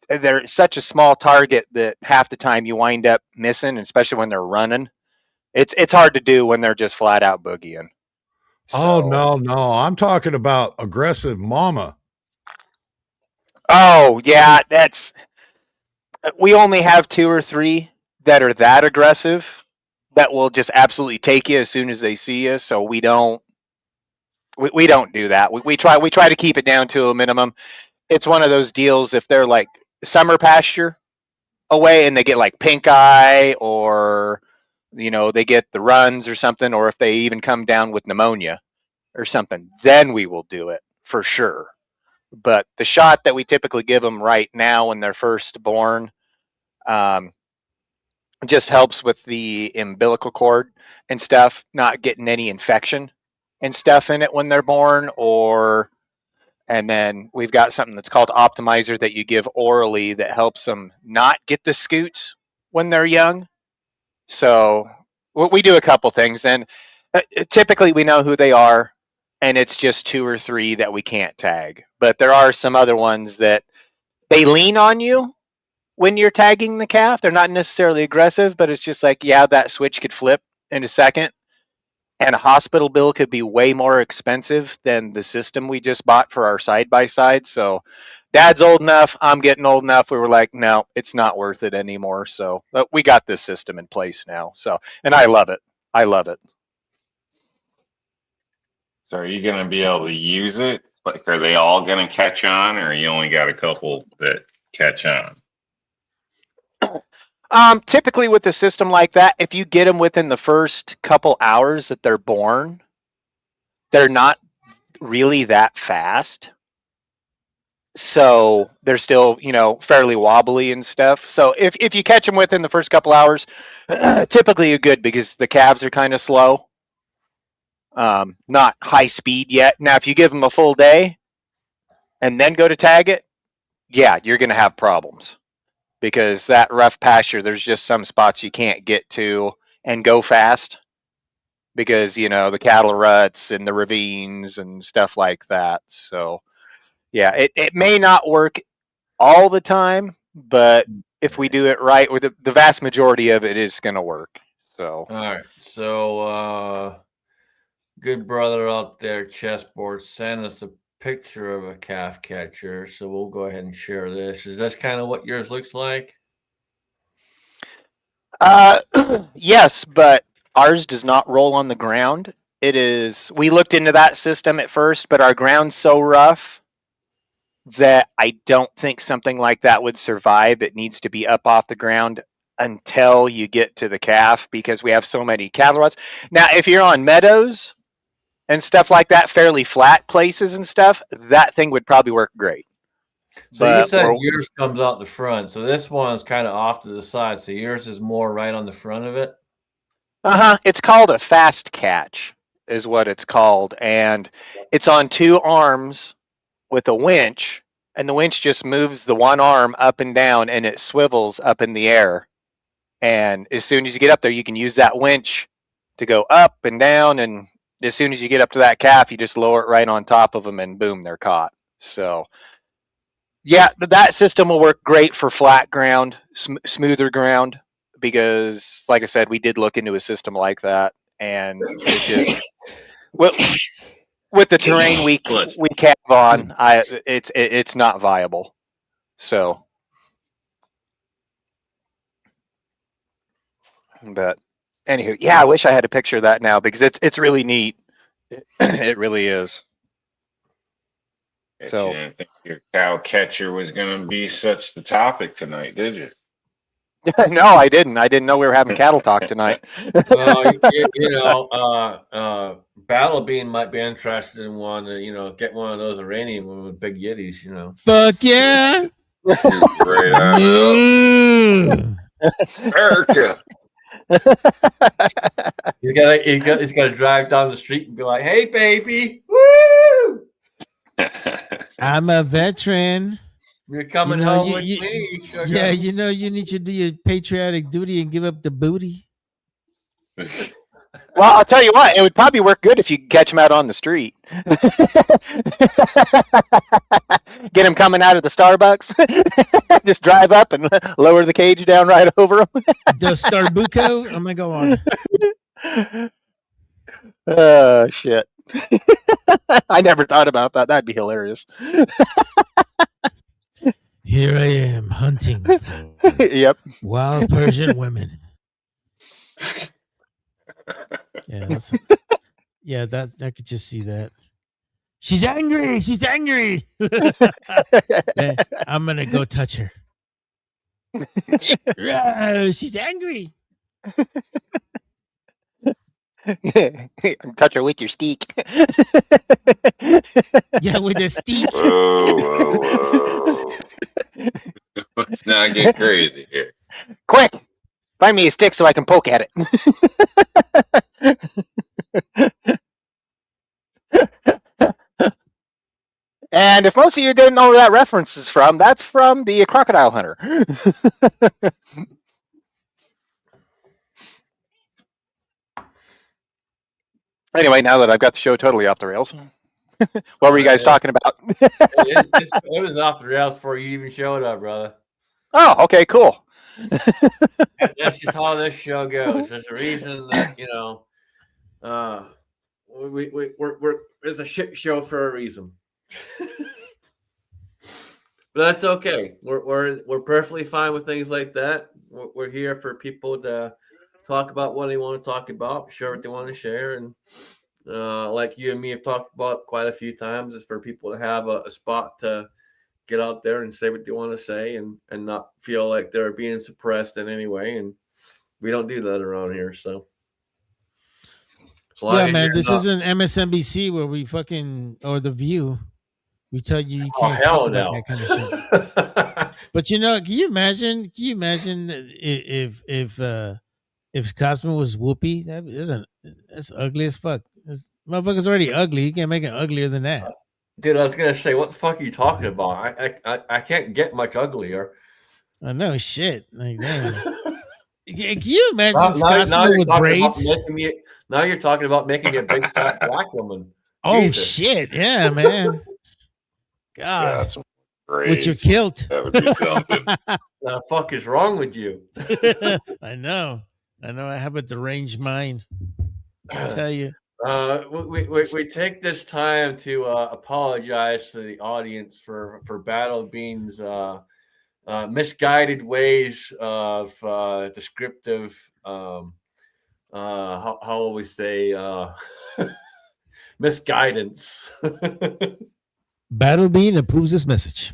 they're such a small target that half the time you wind up missing, especially when they're running. It's hard to do when they're just flat out boogieing. So, no, I'm talking about aggressive mama. Oh yeah, we only have 2 or 3 that are that aggressive that will just absolutely take you as soon as they see you. So we don't do that. We try to keep it down to a minimum. It's one of those deals if they're like summer pasture away and they get like pink eye or they get the runs or something, or if they even come down with pneumonia or something, then we will do it for sure. But the shot that we typically give them right now when they're first born just helps with the umbilical cord and stuff, not getting any infection and stuff in it when they're born. And then we've got something that's called Optimizer that you give orally that helps them not get the scoots when they're young. So we do a couple things, and typically we know who they are, and it's just 2 or 3 that we can't tag. But there are some other ones that they lean on you when you're tagging the calf. They're not necessarily aggressive, but it's just like, yeah, that switch could flip in a second. And a hospital bill could be way more expensive than the system we just bought for our side-by-side. So Dad's old enough. I'm getting old enough. We were like, no, it's not worth it anymore. So but we got this system in place now. So, and I love it. I love it. So are you going to be able to use it? Like, are they all going to catch on, or you only got a couple that catch on? Typically with a system like that, if you get them within the first couple hours that they're born, they're not really that fast. So they're still, fairly wobbly and stuff. So if you catch them within the first couple hours, typically you're good because the calves are kind of slow. Not high speed yet. Now, if you give them a full day and then go to tag it, yeah, you're going to have problems. Because that rough pasture, there's just some spots you can't get to and go fast because, the cattle ruts and the ravines and stuff like that. So, yeah, it may not work all the time, but if we do it right, with the vast majority of it is going to work. So, all right. So, good brother out there, chessboard, sent us a picture of a calf catcher. So we'll go ahead and share this. Is this kind of what yours looks like? yes, but ours does not roll on the ground. We looked into that system at first, but our ground's so rough that I don't think something like that would survive. It needs to be up off the ground until you get to the calf because we have so many cattle ruts. Now, if you're on meadows and stuff like that, fairly flat places and stuff, that thing would probably work great. So you said yours comes out the front. So this one's kind of off to the side. So yours is more right on the front of it? It's called a fast catch is what it's called. And it's on 2 arms with a winch. And the winch just moves the one arm up and down and it swivels up in the air. And as soon as you get up there, you can use that winch to go up and down. And as soon as you get up to that calf, you just lower it right on top of them and boom, they're caught. So, yeah, that system will work great for flat ground, smoother ground, because, like I said, we did look into a system like that, and it just with the terrain we calve on, it's not viable. So, but anywho, yeah, I wish I had a picture of that now because it's really neat. It really is. So you didn't think your cow catcher was going to be such the topic tonight, did you? No, I didn't. I didn't know we were having cattle talk tonight. Battle Bean might be interested in one to, get one of those Iranian ones with big yiddies, Fuck yeah. Right on America. He's got to drive down the street and be like, "Hey, baby, woo! I'm a veteran. You're coming home with me." Sugar. Yeah, you need to do your patriotic duty and give up the booty. Well, I'll tell you what, it would probably work good if you catch him out on the street. Get him coming out of the Starbucks. Just drive up and lower the cage down right over him. The Starbuco? Oh my God. Oh, shit. I never thought about that. That'd be hilarious. Here I am hunting for yep. wild Persian women. Yeah, I could just see that. She's angry. She's angry. I'm gonna go touch her. She's angry. Touch her with your steak. Yeah, with the steak. Whoa. Let's not get crazy here. Quick, find me a stick so I can poke at it. And if most of you didn't know where that reference is from, that's from the Crocodile Hunter. Anyway, now that I've got the show totally off the rails, what were you guys talking about? It was off the rails before you even showed up, brother. Oh, okay, cool. That's just how this show goes. There's a reason that we're it's a shit show for a reason. But that's okay. We're perfectly fine with things like that. We're here for people to talk about what they want to talk about, share what they want to share, and like you and me have talked about quite a few times, is for people to have a spot to get out there and say what they want to say, and not feel like they're being suppressed in any way. And we don't do that around here. So yeah, man, this isn't MSNBC where we fucking, or The View. We tell you can't talk about that kind of shit. But can you imagine? If Cosmo was Whoopi? That's ugly as fuck. This motherfucker's already ugly. You can't make it uglier than that. Dude, I was gonna say, what the fuck are you talking about? I can't get much uglier. I know shit. Like, damn. Can you imagine Cosmo with braids? Now you're talking about making me a big fat black woman. Oh Jesus. Shit! Yeah, man. God, with your kilt. That would be something. The fuck is wrong with you? I know. I have a deranged mind. I tell you. We take this time to apologize to the audience for Battle Bean's misguided ways of descriptive. How will we say misguidance? Battle Bean approves this message.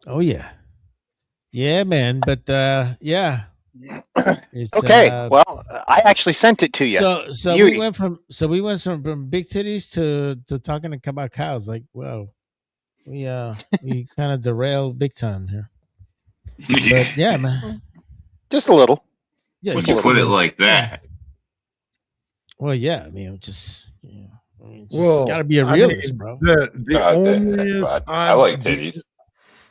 Oh yeah, man. But yeah. Okay. Well, I actually sent it to you. So we went from big titties to talking about cows. Like, wow, we kind of derailed big time here. But yeah, man, just a little. Yeah, would you put it like that? Well, yeah. I mean, just gotta be a realist, bro. The only I like titties.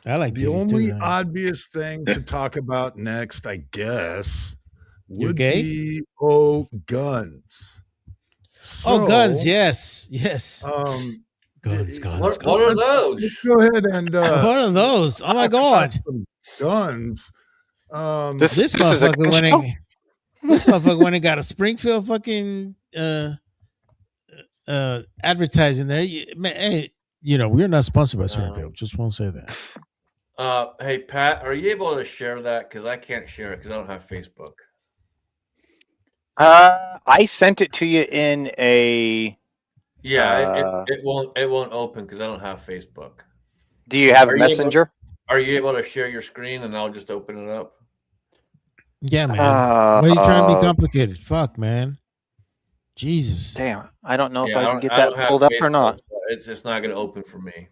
I like the only obvious thing to talk about next, I guess, would be guns. So, guns, yes. Guns. What are those? Let's go ahead and what are those? Oh my god, guns. This motherfucker when he got a Springfield fucking advertising there. Hey, we're not sponsored by Springfield. Just won't say that. Hey Pat, are you able to share that? Because I can't share it because I don't have Facebook. I sent it to you in a. Yeah, it won't open because I don't have Facebook. Do you have Messenger? Are you able to share your screen and I'll just open it up? Yeah, man. Why are you trying to be complicated? Fuck, man. Jesus. Damn, I don't know if I can get that pulled up or not. It's not going to open for me.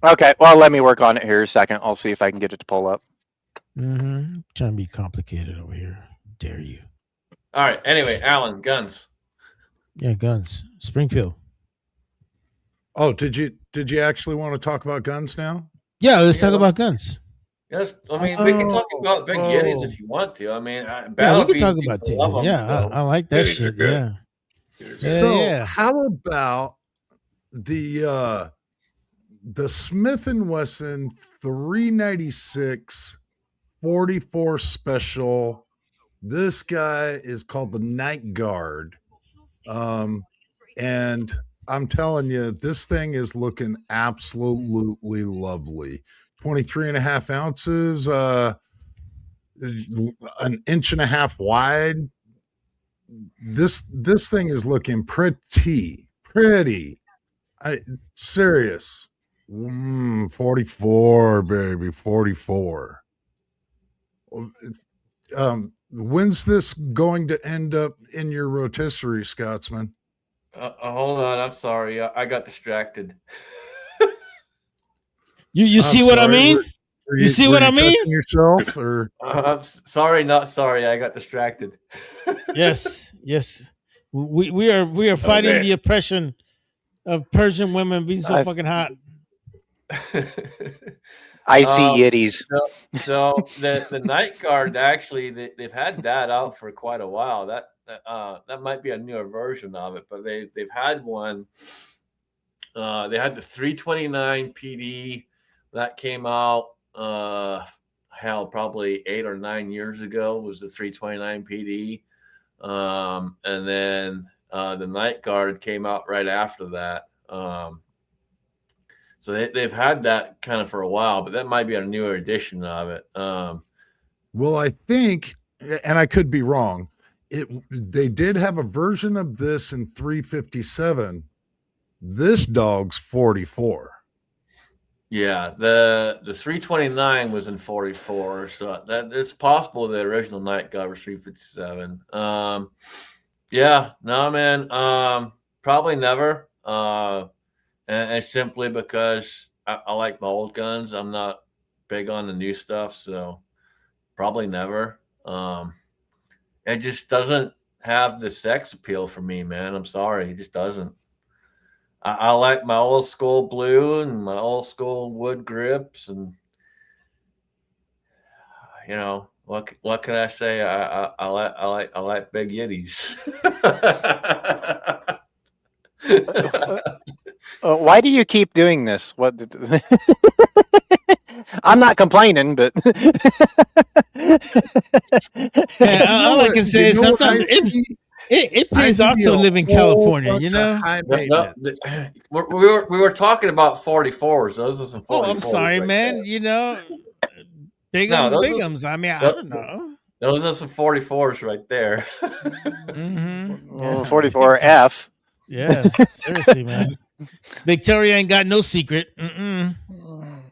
Okay, well, let me work on it here a second. I'll see if I can get it to pull up. Trying to be complicated over here. Dare you? All right. Anyway, Alan, guns. Yeah, guns. Springfield. Oh, did you actually want to talk about guns now? Yeah, let's talk about guns. Yes, I mean we can talk about big Yetis if you want to. I mean, we can talk about it. Yeah, I like that shit. Yeah. So how about the Smith & Wesson 396 44 special? This guy is called the Night Guard. And I'm telling you, this thing is looking absolutely lovely. 23.5 ounces, an inch and a half wide. This thing is looking pretty. Serious. 44, baby, 44. When's this going to end up in your rotisserie, Scotsman? Hold on, I'm sorry, I got distracted. You see what I mean? You see what I mean? Touching yourself, or I'm sorry, not sorry. I got distracted. Yes, yes. We are fighting man. the oppression of Persian women being so I- fucking hot. I see Yiddies. So the night guard, actually they've had that out for quite a while. That might be a newer version of it, but they've had one. They had the 329 PD that came out. Hell, probably 8 or 9 years ago was the 329 PD, and then the night guard came out right after that. So they've had that kind of for a while, but that might be a newer edition of it. well, I think, and I could be wrong. They did have a version of this in 357. This dog's 44. Yeah, the 329 was in 44, so that it's possible the original night guard was 357. Yeah, no, man, probably never. And simply because I like my old guns. I'm not big on the new stuff, so probably never. It just doesn't have the sex appeal for me, man. I'm sorry, it just doesn't. I like my old school blue and my old school wood grips, and what can I say? I like big yiddies. Why do you keep doing this? What? I'm not complaining, but Man, all I can say is sometimes it pays off to live in California, you know? High No, maintenance. we were talking about 44s. Those are some 44s. Oh, I'm sorry, right man. there. You know, No, bigums, those are- bigums. I mean, I don't know. Those are some 44s right there. Mm-hmm. Well, 44F. Yeah, seriously, man. Victoria ain't got no secret. Mm-mm.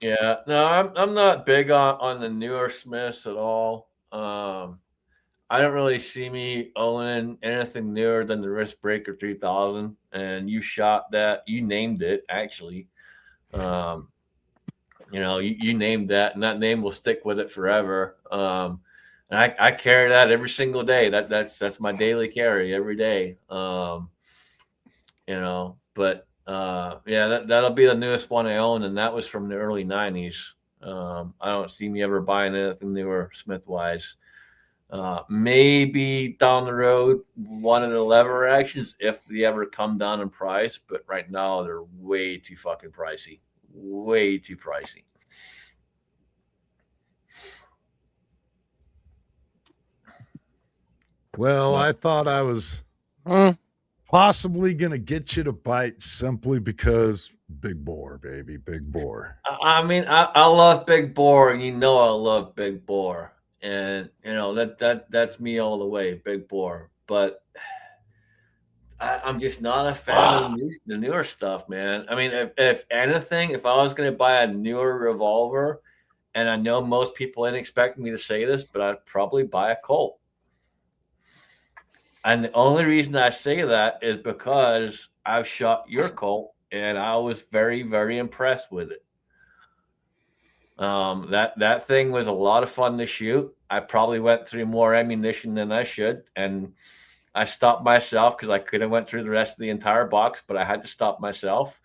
Yeah, no, I'm not big on the newer Smiths at all. I don't really see me owning anything newer than the Wrist Breaker 3000, and you shot that. You named it actually. You named that, and that name will stick with it forever. And I carry that every single day. That's my daily carry every day. But yeah, that'll be the newest one I own, and that was from the early '90s. I don't see me ever buying anything newer Smith wise. Maybe down the road, one of the lever actions if they ever come down in price, but right now they're way too fucking pricey. Way too pricey. Well, I thought I was possibly going to get you to bite simply because big bore, baby, big bore. I mean, I love big bore, and I love big bore, and that's me all the way, big bore. But I'm just not a fan of the newer stuff, man. I mean, if anything, if I was going to buy a newer revolver, and I know most people didn't expect me to say this, but I'd probably buy a Colt. And the only reason I say that is because I've shot your Colt, and I was very, very impressed with it. That thing was a lot of fun to shoot. I probably went through more ammunition than I should, and I stopped myself because I could have went through the rest of the entire box, but I had to stop myself.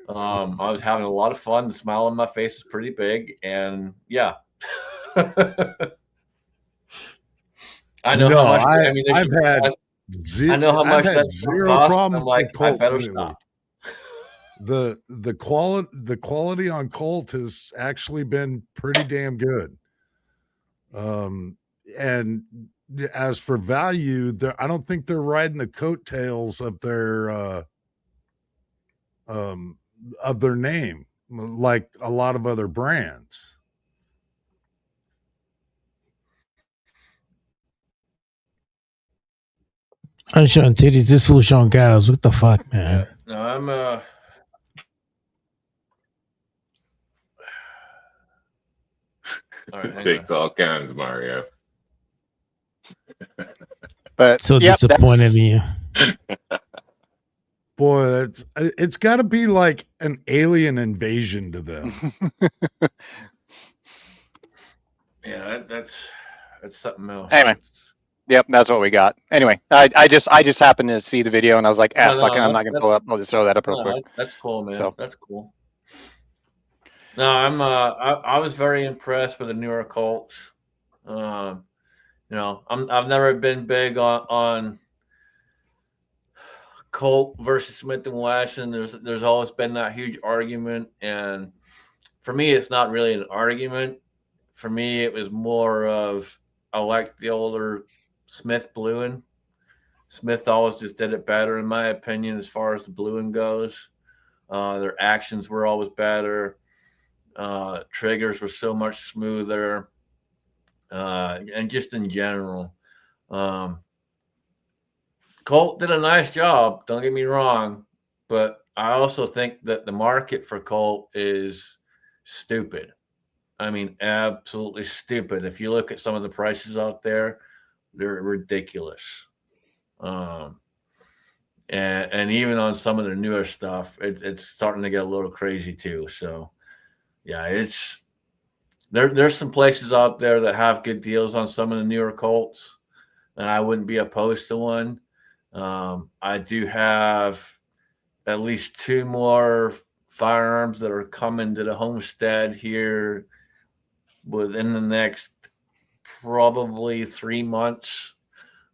I was having a lot of fun. The smile on my face was pretty big, and yeah. I know how much ammunition. I know how much that's zero cost. problems I'm like, with Colts I better lately. stop. The quality on Colt has actually been pretty damn good. And as for value, I don't think they're riding the coattails of their name like a lot of other brands. I'm showing titties. This fool showing cows. What the fuck, man? No, I'm all right, Takes all kinds, Mario. But So yep, disappointed in you. Boy, it's got to be like an alien invasion to them. Yeah, that's something else. Anyway. Yep, that's what we got. Anyway, I just happened to see the video and I was like, fucking, I'm not gonna pull up. I'll just throw that up real quick. That's cool, man. So. That's cool. No, I was very impressed with the newer Colts. You know, I've never been big on Colt versus Smith and Wesson. There's always been that huge argument, and for me, it's not really an argument. For me, it was more of I like the older Smith bluing. Smith always just did it better, in my opinion, as far as the bluing goes. Their actions were always better. Triggers were so much smoother, and just in general. Colt did a nice job. Don't get me wrong, but I also think that the market for Colt is stupid. I mean, absolutely stupid. If you look at some of the prices out there, they're ridiculous. And even on some of their newer stuff, it's starting to get a little crazy too. So, yeah, there's some places out there that have good deals on some of the newer Colts, and I wouldn't be opposed to one. I do have at least 2 more firearms that are coming to the homestead here within the next probably 3 months.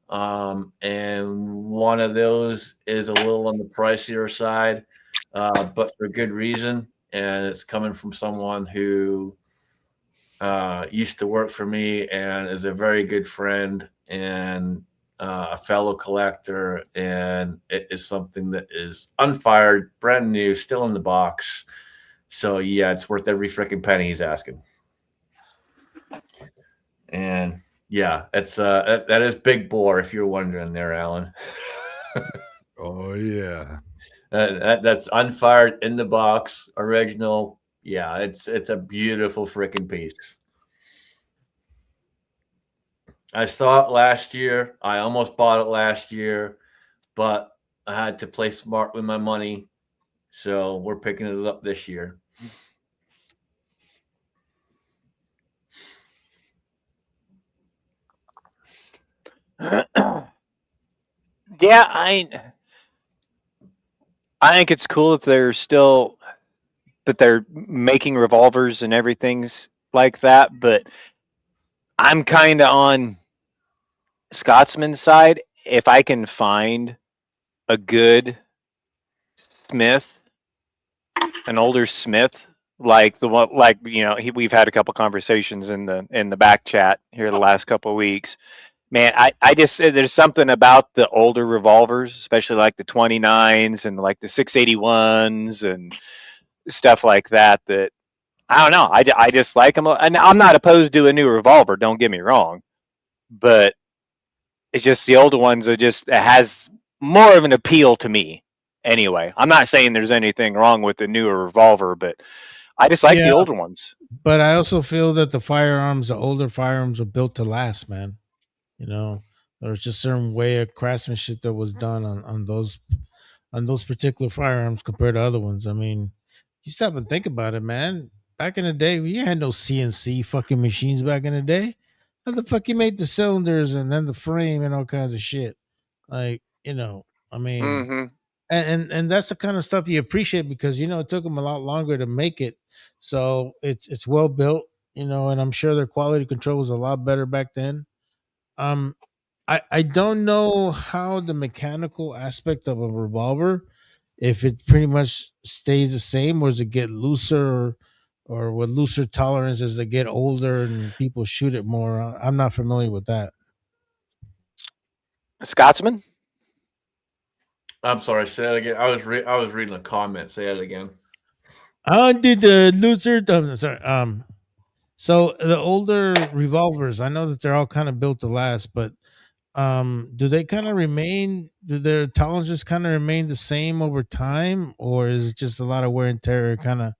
And one of those is a little on the pricier side, but for good reason. And it's coming from someone who used to work for me and is a very good friend and a fellow collector. And it is something that is unfired, brand new, still in the box. So, yeah, it's worth every freaking penny he's asking. And yeah, it's that is big bore if you're wondering there, Alan. Oh yeah, that's unfired in the box, original. Yeah, it's a beautiful freaking piece. I saw it last year. I almost bought it last year, but I had to play smart with my money, so we're picking it up this year. Yeah, I think it's cool that they're making revolvers and everything's like that, but I'm kind of on Scotsman's side. If I can find a good Smith, an older Smith, like the one, like we've had a couple conversations in the back chat here the last couple of weeks. Man, I just there's something about the older revolvers, especially like the 29s and like the 681s and stuff like that. That I don't know. I just like them, and I'm not opposed to a new revolver. Don't get me wrong, but it's just the older ones are just it has more of an appeal to me. Anyway, I'm not saying there's anything wrong with the newer revolver, but I just like the older ones. But I also feel that the older firearms are built to last, man. You know, there's just a certain way of craftsmanship that was done on those particular firearms compared to other ones. I mean, you stop and think about it, man. Back in the day, we had no CNC fucking machines back in the day. How the fuck you made the cylinders and then the frame and all kinds of shit? Like, I mean, Mm-hmm. and that's the kind of stuff you appreciate because it took them a lot longer to make it, so it's well built, and I'm sure their quality control was a lot better back then. um I don't know how the mechanical aspect of a revolver, if it pretty much stays the same or does it get looser, or with looser tolerance as they get older and people shoot it more. I'm not familiar with that. Scotsman. I'm sorry, say that again. I was reading a comment. Say it again. I did the looser. Sorry. So the older revolvers, I know that they're all kind of built to last, but do they kind of remain? Do their tolerances kind of remain the same over time, or is it just a lot of wear and tear kind of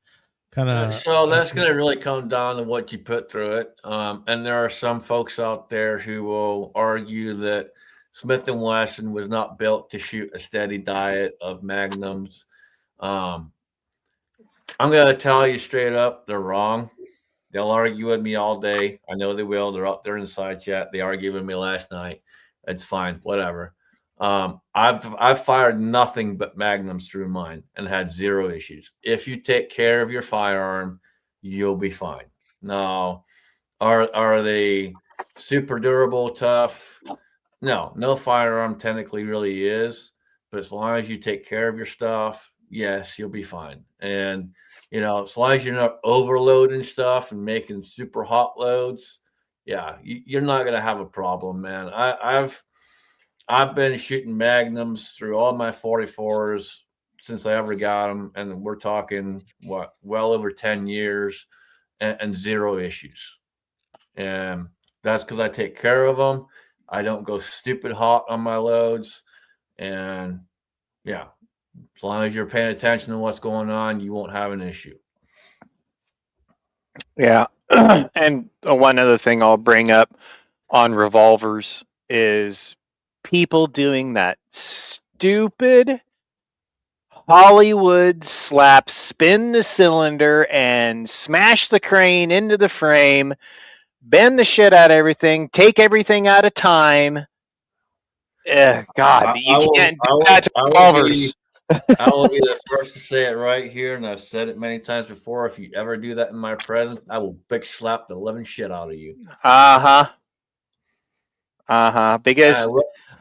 kind of. So that's going to really come down to what you put through it. And there are some folks out there who will argue that Smith & Wesson was not built to shoot a steady diet of magnums. I'm going to tell you straight up, they're wrong. They'll argue with me all day. I know they will. They're up there in the side chat. They argued with me last night. It's fine, whatever. I've fired nothing but magnums through mine and had zero issues. If you take care of your firearm, you'll be fine. Now, are they super durable, tough? No firearm technically really is, but as long as you take care of your stuff, yes, you'll be fine. And as long as you're not overloading stuff and making super hot loads, yeah, you're not gonna have a problem, man. I've been shooting magnums through all my 44s since I ever got them, and we're talking well over 10 years, and zero issues. And that's because I take care of them. I don't go stupid hot on my loads, and yeah, as long as you're paying attention to what's going on, you won't have an issue. Yeah. And one other thing I'll bring up on revolvers is people doing that stupid Hollywood slap, spin the cylinder and smash the crane into the frame, bend the shit out of everything, take everything out of time. God, you can't do that to revolvers. I will be the first to say it right here, and I've said it many times before. If you ever do that in my presence, I will bitch slap the living shit out of you. Because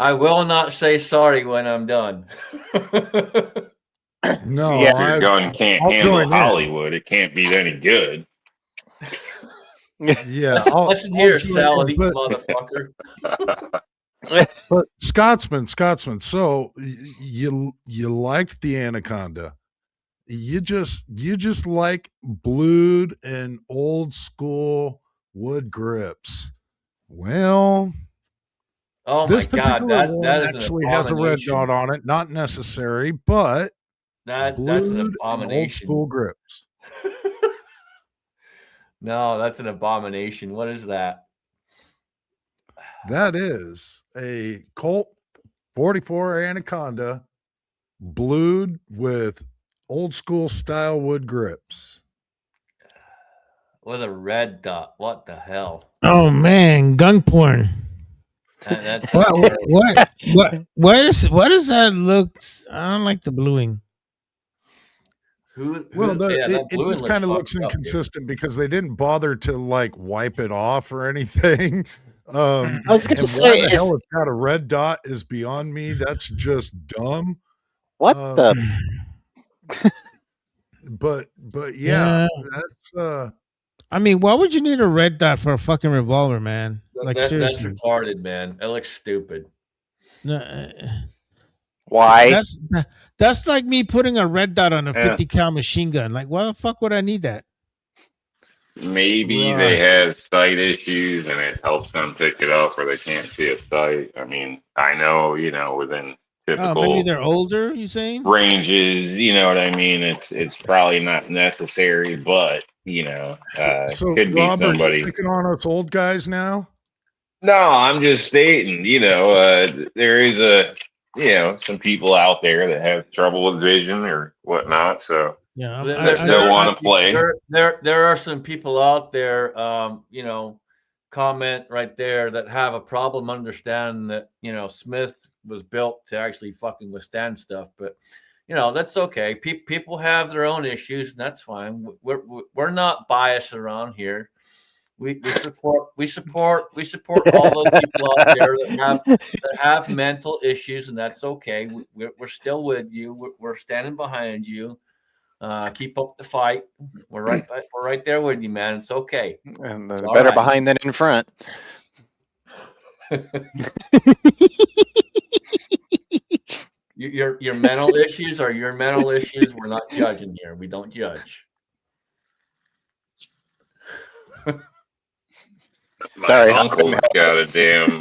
I will not say sorry when I'm done. No, if your gun can't handle Hollywood, it can't be any good. Yeah, listen here, salad eating motherfucker. But Scotsman. So you like the Anaconda? You just like blued and old school wood grips. Well, oh this my God, particular one that is actually has a red dot on it. Not necessary, but that's an abomination. Old school grips. No, that's an abomination. What is that? That is a Colt 44 Anaconda blued with old school style wood grips. With a red dot. What the hell? Oh man, gun porn. That's what does that look? I don't like the bluing. It just kind of looks inconsistent because they didn't bother to like wipe it off or anything. I was going to say, why the hell it's got a red dot is beyond me. That's just dumb. What the? But yeah, that's. I mean, why would you need a red dot for a fucking revolver, man? Like seriously, that's retarded, man. It looks stupid. Why? That's like me putting a red dot on a 50 cal machine gun. Like, why the fuck would I need that? Maybe they have sight issues and it helps them pick it up, or they can't see a sight. I mean, I know, within typical maybe they're older, you saying? Ranges, you know what I mean? It's probably not necessary, but so could be Rob, somebody picking on us old guys now. No, I'm just stating, there is some people out there that have trouble with vision or whatnot. So yeah, they still want to play. There are some people out there, comment right there that have a problem understanding that Smith was built to actually fucking withstand stuff, but that's okay. People have their own issues, and that's fine. We're not biased around here. We support all those people out there that have mental issues, and that's okay. We're still with you. We're standing behind you. Keep up the fight. We're right there with you, man. It's okay. And better behind than in front. Your mental issues are your mental issues. We're not judging here. We don't judge. My uncle's got a damn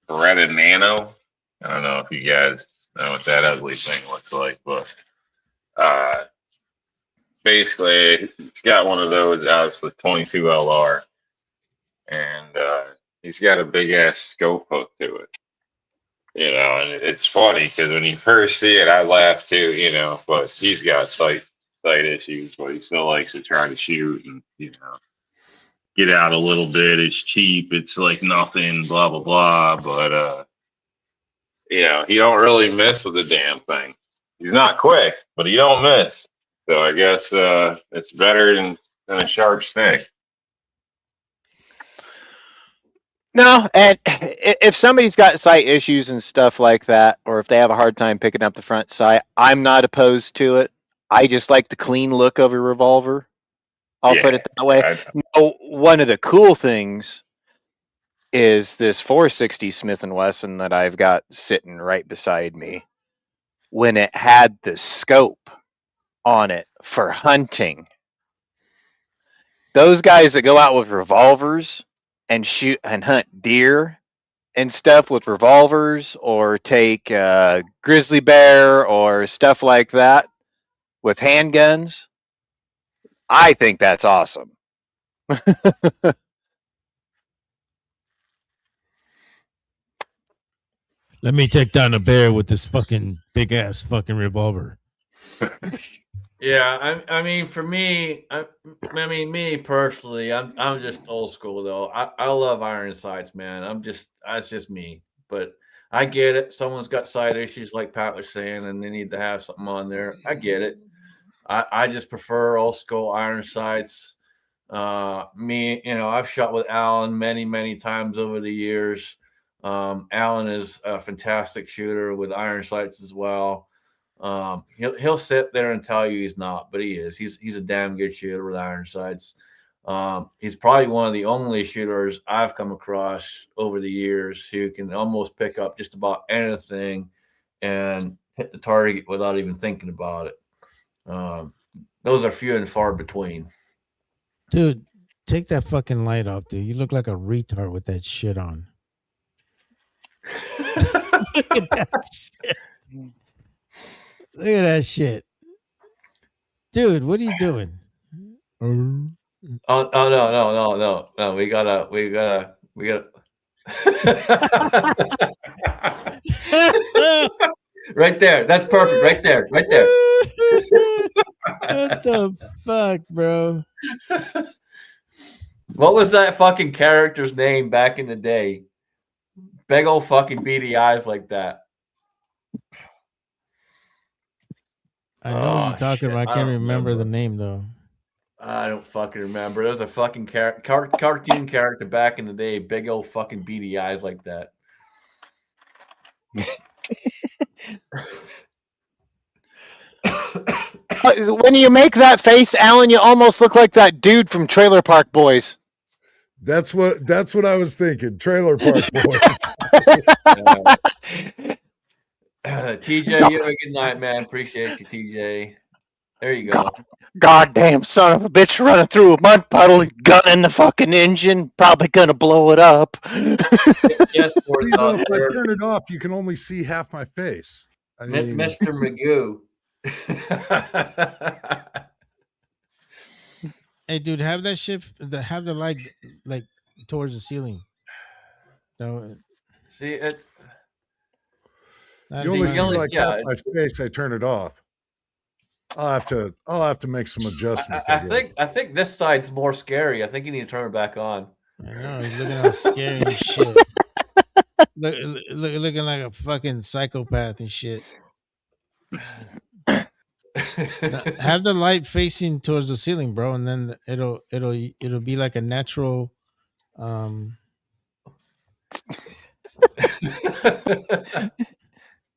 Beretta Nano. I don't know if you guys know what that ugly thing looks like, but basically he's got one of those out of the 22 LR, and he's got a big ass scope hook to it. And it's funny because when you first see it, I laugh too. But he's got sight issues, but he still likes to try to shoot and get out a little bit. It's cheap. It's like nothing. Blah blah blah. But he don't really miss with the damn thing. He's not quick, but he don't miss. So I guess it's better than a sharp stick. No, and if somebody's got sight issues and stuff like that, or if they have a hard time picking up the front sight, I'm not opposed to it. I just like the clean look of a revolver. I'll put it that way. One of the cool things is this 460 Smith & Wesson that I've got sitting right beside me. When it had the scope on it for hunting, those guys that go out with revolvers and shoot and hunt deer and stuff with revolvers, or take grizzly bear or stuff like that with handguns, I think that's awesome. Let me take down a bear with this fucking big ass fucking revolver. Yeah, I mean, for me, me personally, I'm just old school though. I love iron sights, man. That's just me. But I get it. Someone's got sight issues, like Pat was saying, and they need to have something on there. I get it. I just prefer old school iron sights. I've shot with Allen many times over the years. Allen is a fantastic shooter with iron sights as well. He'll sit there and tell you he's not, but he is. He's a damn good shooter with iron sights. He's probably one of the only shooters I've come across over the years who can almost pick up just about anything and hit the target without even thinking about it. Those are few and far between. Dude, take that fucking light off, dude. You look like a retard with that shit on. Look at that shit. Look at that shit. Dude, what are you doing? Oh no. We gotta right there. That's perfect. Right there. What the fuck, bro? What was that fucking character's name back in the day? Big old fucking beady eyes like that. I know what you're talking about. I can't remember the name though. I don't fucking remember. There was a fucking cartoon character back in the day. Big old fucking beady eyes like that. When you make that face, Alan, you almost look like that dude from Trailer Park Boys. That's what I was thinking. Trailer Park Boys. TJ, you have a good night, man. Appreciate you, TJ. There you go. Goddamn son of a bitch running through a mud puddle, gun in the fucking engine, probably gonna blow it up. Yes, see, well, if I turn it off, you can only see half my face. I mean, Mr. Magoo. Hey, dude, have that shit. Have the light like towards the ceiling. So, see it. You only see like half my face. I turn it off. I'll have to make some adjustments. I think this side's more scary. I think you need to turn it back on. I know, he's looking all scary and shit. Looking like a fucking psychopath and shit. Have the light facing towards the ceiling, bro, and then it'll be like a natural. I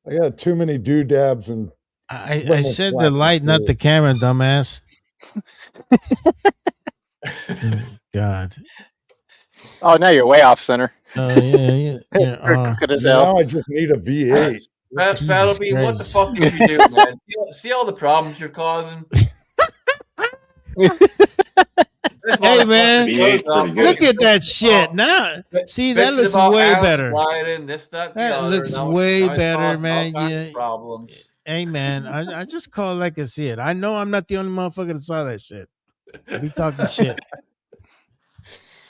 got too many doodabs and. I said the light, not the camera, dumbass. God. Oh, now you're way off center. Oh yeah. Now I just need a V8. Paddleby, what the fuck did you do, man? See all the problems you're causing? Hey man, look at that shit. Now, see, that looks way better. That looks way better, man. Problems. Hey man, I just call it like I see it. I know I'm not the only motherfucker that saw that shit. Be talking shit.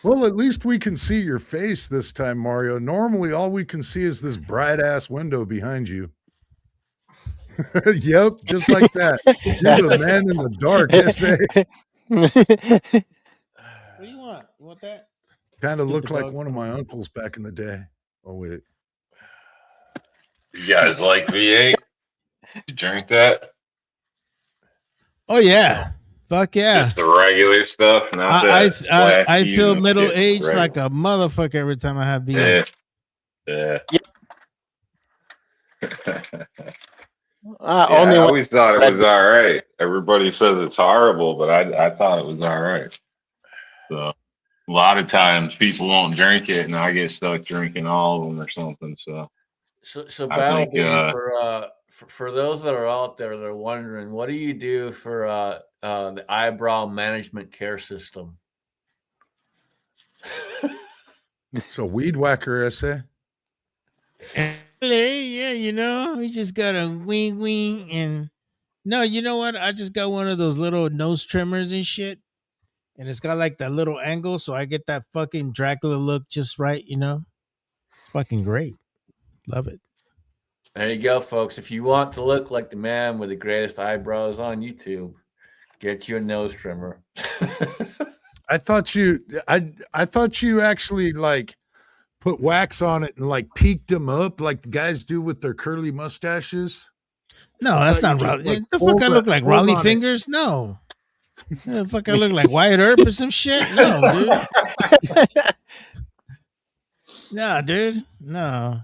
Well, at least we can see your face this time, Mario. Normally, all we can see is this bright ass window behind you. Yep, just like that. You're the man in the dark, SA. What do you want? You want that? Kind of Stupid looked like dog. one of my uncles back in the day. Oh, wait. You guys like V8? You drink that? Oh yeah, fuck yeah. Just the regular stuff, not I that I feel flashy middle shit, aged regular. like a motherfucker every time I have Yeah. V8. Yeah. Only I one always thought it Red was all right. Everybody says it's horrible, but I thought it was all right. So a lot of times people won't drink it, and I get stuck drinking all of them or something. So So I think Battleby, for those that are out there that are wondering, what do you do for the eyebrow management care system? So, weed whacker, SA. Yeah, you know, we just got a wing and no, you know what? I just got one of those little nose trimmers and shit. And it's got like that little angle, so I get that fucking Dracula look just right, you know? It's fucking great. Love it. There you go, folks. If you want to look like the man with the greatest eyebrows on YouTube, get you a nose trimmer. I thought you actually like put wax on it and like peaked them up like the guys do with their curly mustaches. No, I that's thought you not just, Raleigh. like, The fuck pulled I look like pulled Raleigh on it. Fingers? No. The fuck I look like Wyatt Earp or some shit? No, dude. No, dude. No.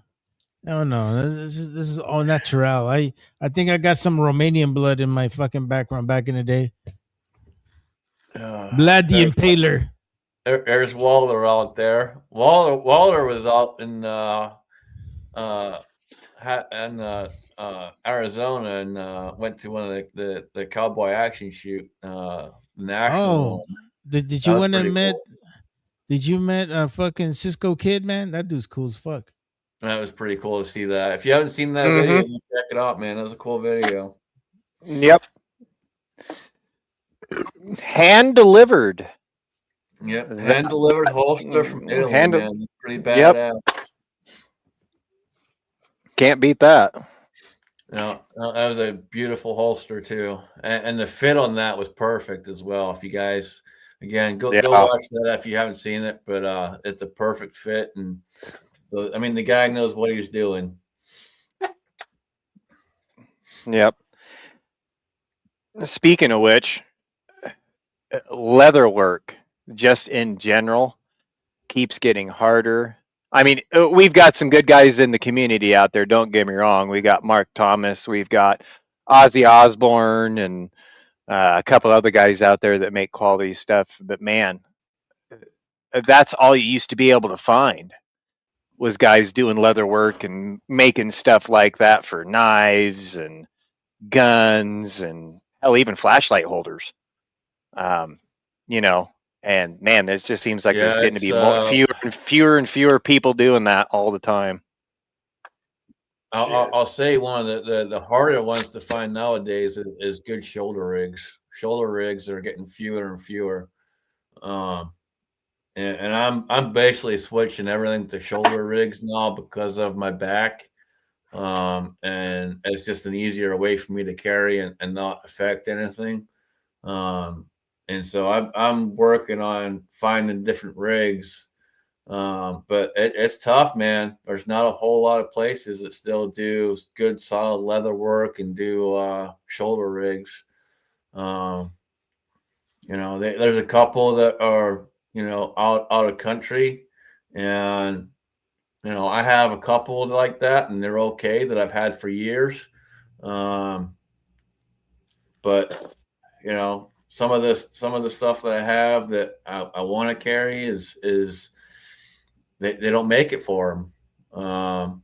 No. This is all natural. I think I got some Romanian blood in my fucking background back in the day. Vlad the Impaler. There's Waller out there. Waller was out in Arizona and went to one of the cowboy action shoot national. Oh, did That you was want to pretty met? cool. Did you met fucking Cisco Kid, man? That dude's cool as fuck. That was pretty cool to see that. If you haven't seen that video, check it out, man. That was a cool video. Yep. Hand delivered. Yep, hand delivered holster from Italy, man. It's pretty badass. Can't beat that. No, that was a beautiful holster too, and the fit on that was perfect as well. If you guys, again, go watch that if you haven't seen it, but it's a perfect fit, and so I mean the guy knows what he's doing. Yep. Speaking of which, leather work, just in general, keeps getting harder. I mean, we've got some good guys in the community out there. Don't get me wrong. We got Mark Thomas. We've got Ozzy Osbourne and a couple other guys out there that make quality stuff. But man, that's all you used to be able to find was guys doing leather work and making stuff like that for knives and guns and hell, even flashlight holders. You know, and man, it just seems like there's getting to be fewer and fewer people doing that all the time. I'll say one of the harder ones to find nowadays is good shoulder rigs. Shoulder rigs are getting fewer and fewer. And I'm basically switching everything to shoulder rigs now because of my back. And it's just an easier way for me to carry and not affect anything. And so I'm working on finding different rigs. But it's tough, man. There's not a whole lot of places that still do good solid leather work and do shoulder rigs. You know, there's a couple that are, you know, out of country, and you know, I have a couple like that, and they're okay that I've had for years. But you know, some of the stuff that I have that I want to carry is they don't make it for them.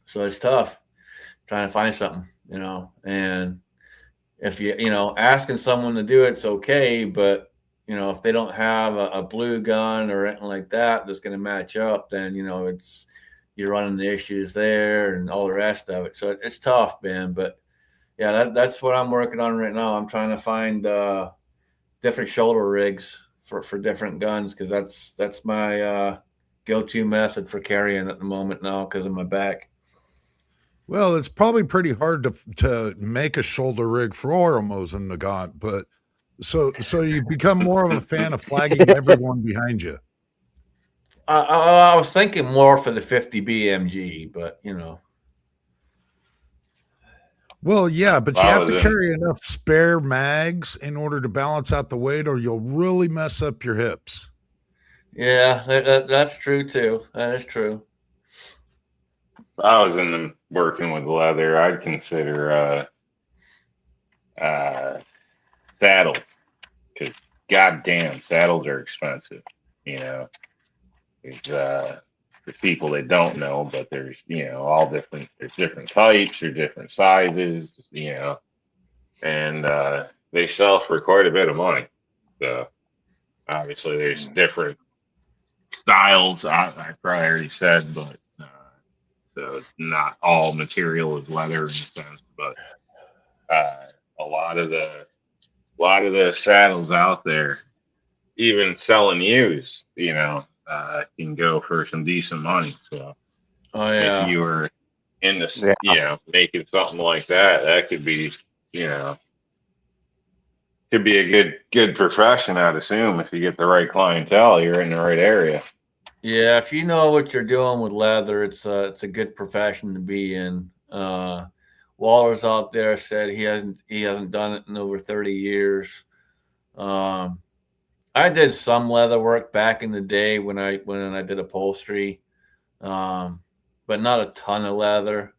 So it's tough trying to find something, you know, and if you know, asking someone to do it's okay, but you know, if they don't have a blue gun or anything like that that's going to match up, then you know, you're running the issues there and all the rest of it. So it's tough, man. But yeah, that's what I'm working on right now. I'm trying to find different shoulder rigs for different guns, because that's my go-to method for carrying at the moment now because of my back. Well, it's probably pretty hard to make a shoulder rig for Oramos and Nagant, but so you become more of a fan of flagging everyone behind you. I was thinking more for the 50 BMG, but you know. Well, yeah, but you have to carry enough spare mags in order to balance out the weight, or you'll really mess up your hips. Yeah, that's true too. That is true. If I was working with leather, I'd consider saddles, because goddamn, saddles are expensive. You know, for people that don't know, but there's all different. There's different types, there's different sizes. And they sell for quite a bit of money. So obviously there's different styles. I probably already said, but so it's not all material is leather in a sense, but a lot of the saddles out there, even selling used, can go for some decent money. So if you were into making something like that, that could be could be a good profession, I'd assume, if you get the right clientele, you're in the right area. Yeah, if you know what you're doing with leather, it's a good profession to be in. Waller's out there said he hasn't done it in over 30 years. I did some leather work back in the day when I did upholstery, but not a ton of leather.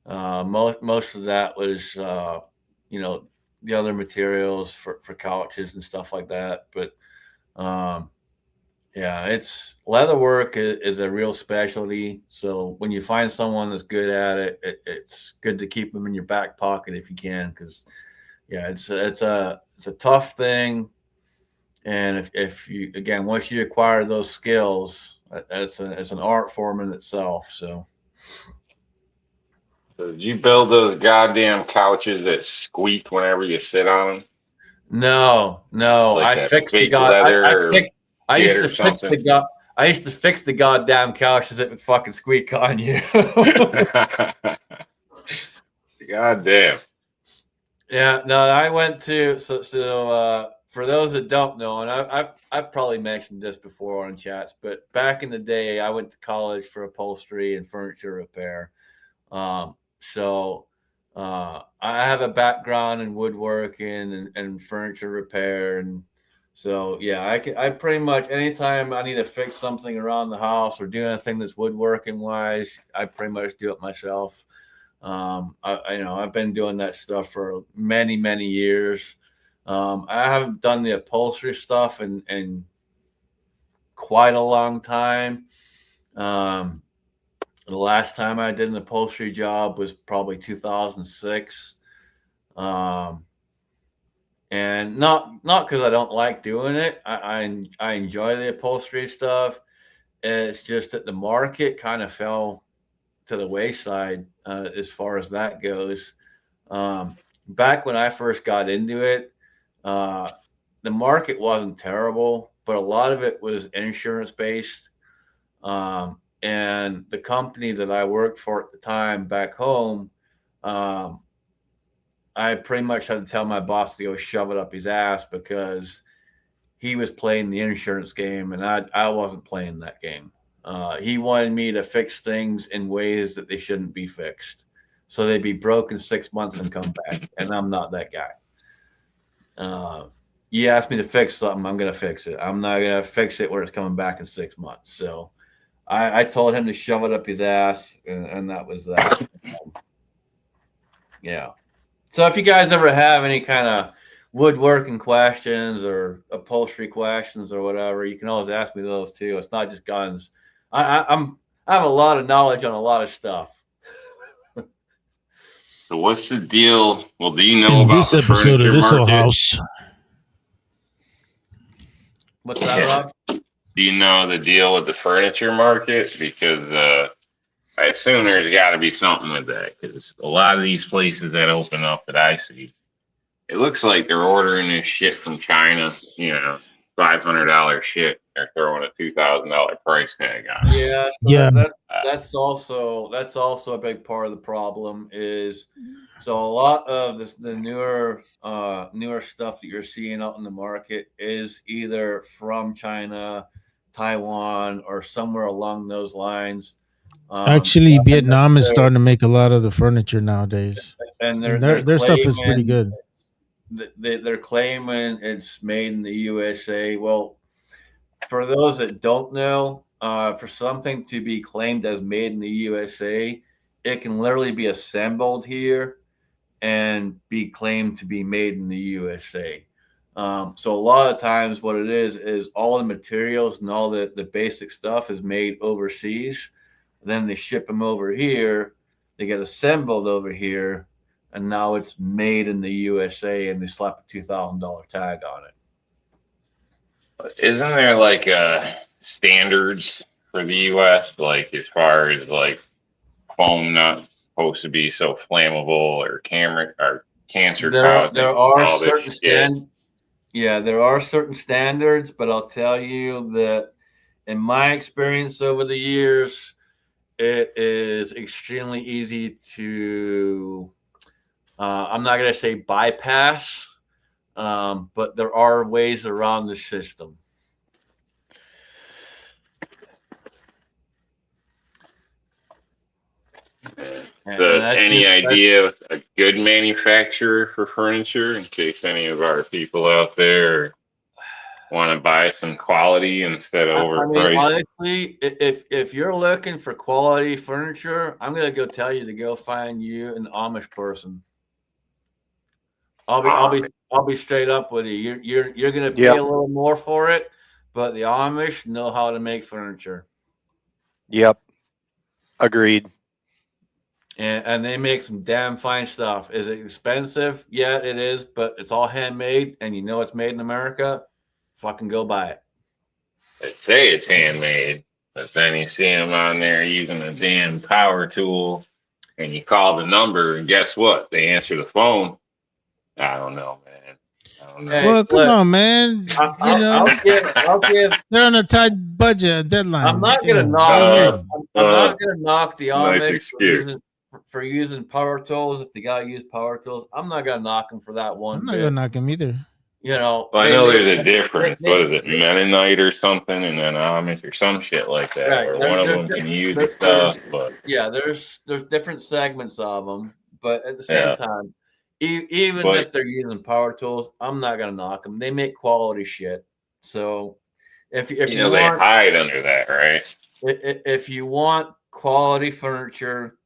Most of that was the other materials for couches and stuff like that. But yeah, it's leather work is a real specialty. So when you find someone that's good at it, it's good to keep them in your back pocket if you can, because yeah, it's a tough thing. And if you, again, once you acquire those skills, it's an art form in itself. So did you build those goddamn couches that squeak whenever you sit on them? No. Like I fixed the I used to fix the goddamn couches that would fucking squeak on you. God damn. Yeah, no, I went to for those that don't know, and I've probably mentioned this before on chats, but back in the day, I went to college for upholstery and furniture repair. So I have a background in woodworking and furniture repair, and so yeah, I pretty much anytime I need to fix something around the house or do anything that's woodworking wise, I pretty much do it myself. I've been doing that stuff for many years. I haven't done the upholstery stuff in quite a long time. The last time I did an upholstery job was probably 2006. And not because I don't like doing it. I enjoy the upholstery stuff. It's just that the market kind of fell to the wayside as far as that goes. Back when I first got into it, the market wasn't terrible, but a lot of it was insurance based. And the company that I worked for at the time back home, I pretty much had to tell my boss to go shove it up his ass because he was playing the insurance game and I wasn't playing that game. He wanted me to fix things in ways that they shouldn't be fixed. So they'd be broken 6 months and come back. And I'm not that guy. You asked me to fix something, I'm going to fix it. I'm not going to fix it where it's coming back in 6 months. So I told him to shove it up his ass, and that was that. Yeah. So if you guys ever have any kind of woodworking questions or upholstery questions or whatever, you can always ask me those too. It's not just guns. I have a lot of knowledge on a lot of stuff. So what's the deal? Well, do you know about this episode of this whole house? What's that, Rob? Do you know the deal with the furniture market? Because I assume there's got to be something with that because a lot of these places that open up that I see, it looks like they're ordering this shit from China. $500 shit. They're throwing a $2,000 price tag on it. Yeah, so Yeah. that's also a big part of the problem is so a lot of the newer stuff that you're seeing out in the market is either from China, Taiwan, or somewhere along those lines. Actually, And Vietnam is starting to make a lot of the furniture nowadays. and And they're their stuff is pretty claiming good. they're claiming it's made in the USA. Well, for those that don't know, for something to be claimed as made in the USA, it can literally be assembled here and be claimed to be made in the USA. So a lot of times, what it is all the materials and all the basic stuff is made overseas. Then they ship them over here. They get assembled over here, and now it's made in the USA, and they slap a $2,000 tag on it. Isn't there like standards for the U.S. like as far as like foam not supposed to be so flammable or camera or cancer causing There are all this certain shit? there are certain standards, but I'll tell you that in my experience over the years, it is extremely easy to I'm not going to say bypass, but there are ways around the system. Any idea of a good manufacturer for furniture in case any of our people out there want to buy some quality instead of overpriced? I mean, honestly, if you're looking for quality furniture, I'm going to go tell you to go find you an Amish person. I'll be straight up with you. You're going to pay a little more for it, but the Amish know how to make furniture. Yep. Agreed. And they make some damn fine stuff. Is it expensive? Yeah, it is, but it's all handmade, and you know it's made in America. Fucking go buy it. They say it's handmade, but then you see them on there using a damn power tool, and you call the number, and guess what? They answer the phone. I don't know, man. Hey, well, come on, man. I'll give. They're on a tight budget deadline. I'm not gonna knock. I'm not gonna knock the Amish for using power tools if they gotta use power tools. I'm not gonna knock them for that one. I'm not gonna knock them either. You know, well, I know there's a difference. What is it, Mennonite or something, and then Amish or some shit like that, right. where one of them can use the stuff. But yeah, there's different segments of them, but at the same time, even if they're using power tools, I'm not gonna knock them. They make quality shit. So if you know they hide under that, right? If you want quality furniture,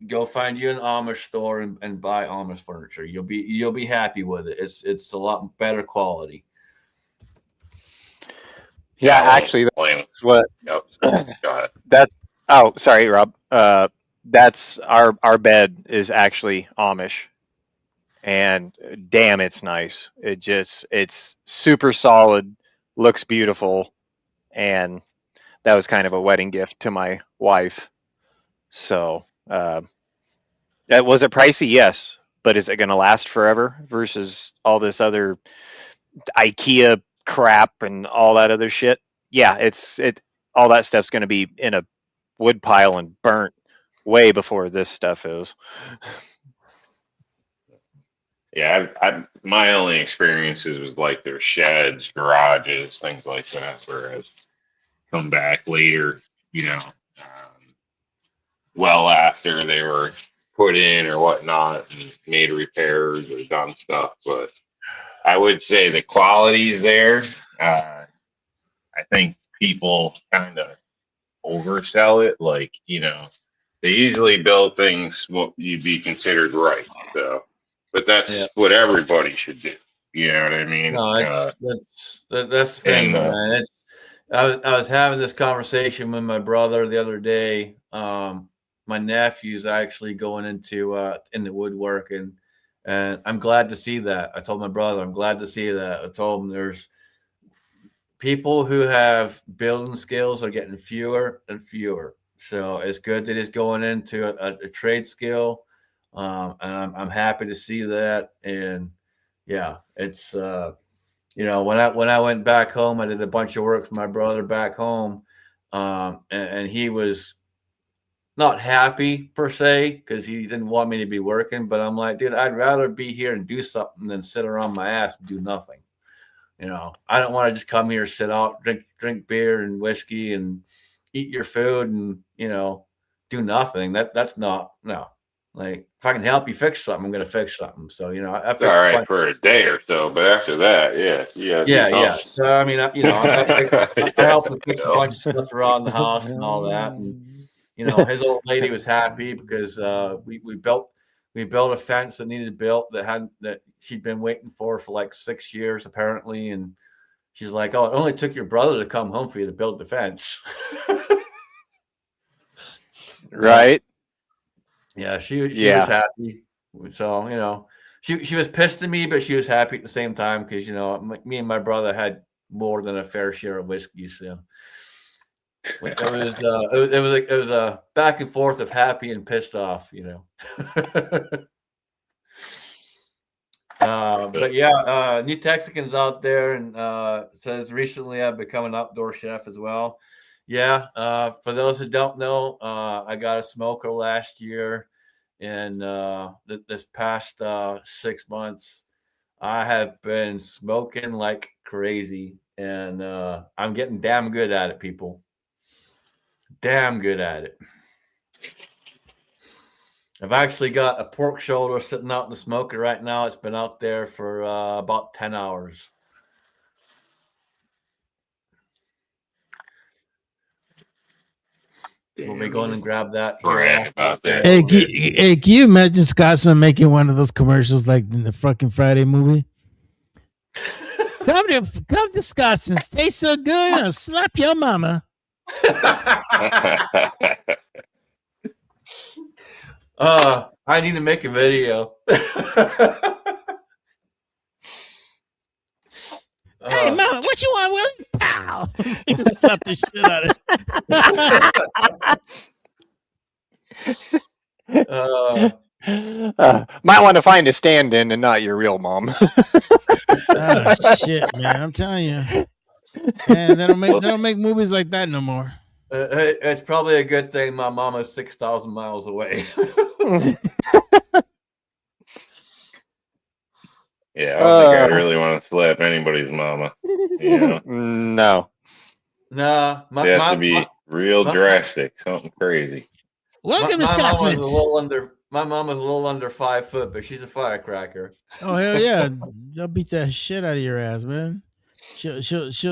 go find you an Amish store and buy Amish furniture. You'll be happy with it. It's a lot better quality. Yeah, actually, that's what. Go ahead. That's sorry, Rob. That's our bed is actually Amish, and damn, it's nice. It's super solid, looks beautiful, and that was kind of a wedding gift to my wife. So, that was it pricey? Yes, but is it going to last forever versus all this other IKEA crap and all that other shit? Yeah, all that stuff's going to be in a wood pile and burnt way before this stuff is. Yeah, my only experiences was like their sheds, garages, things like that. Whereas come back later, well after they were put in or whatnot and made repairs or done stuff. But I would say the quality is there. I think people kind of oversell it. Like, they usually build things what you'd be considered right. So, but that's what everybody should do. You know what I mean? No, that's the thing, man. I was having this conversation with my brother the other day. My nephew's actually going into the woodworking, and I'm glad to see that. I told my brother, I'm glad to see that. I told him there's people who have building skills are getting fewer and fewer. So it's good that he's going into a trade skill, and I'm happy to see that. And yeah, it's when I went back home, I did a bunch of work for my brother back home, and he was not happy per se because he didn't want me to be working. But I'm like, dude, I'd rather be here and do something than sit around my ass and do nothing. I don't want to just come here, sit out, drink beer and whiskey and eat your food and, do nothing. That's not, no. Like, if I can help you fix something, I'm going to fix something. So, I It's all fixed a right bunch. for a day or so, but after that, yeah, Yeah. So, I mean, I helped him fix a Yeah. bunch of stuff around the house and all that. And, his old lady was happy because we built a fence that needed built that she'd been waiting for like 6 years apparently, and she's like, "Oh, it only took your brother to come home for you to build the fence." Right. Yeah, she was happy. So she was pissed at me, but she was happy at the same time because me and my brother had more than a fair share of whiskey. So it was a back and forth of happy and pissed off. But yeah, New Texicans out there, and says recently I've become an outdoor chef as well. Yeah, for those who don't know, I got a smoker last year, and this past 6 months, I have been smoking like crazy, and I'm getting damn good at it, people. Damn good at it. I've actually got a pork shoulder sitting out in the smoker right now. It's been out there for about 10 hours. We'll be going and grab that here. Hey, can you imagine Scotsman making one of those commercials like in the fucking Friday movie? Come to Scotsman. Stay so good. I'll slap your mama. I need to make a video. Hey, mama, what you want, Willie? Pow! Slap the shit out of it. Might want to find a stand-in and not your real mom. Oh shit, man! I'm telling you, man, they don't make movies like that no more. It's probably a good thing my mama's 6,000 miles away. Yeah, I don't think I'd really want to slap anybody's mama. No. Nah, it has to be real drastic, something crazy. Welcome to Scotsman. My mama's a little under 5 foot, but she's a firecracker. Oh hell yeah! They'll beat that shit out of your ass, man. She'll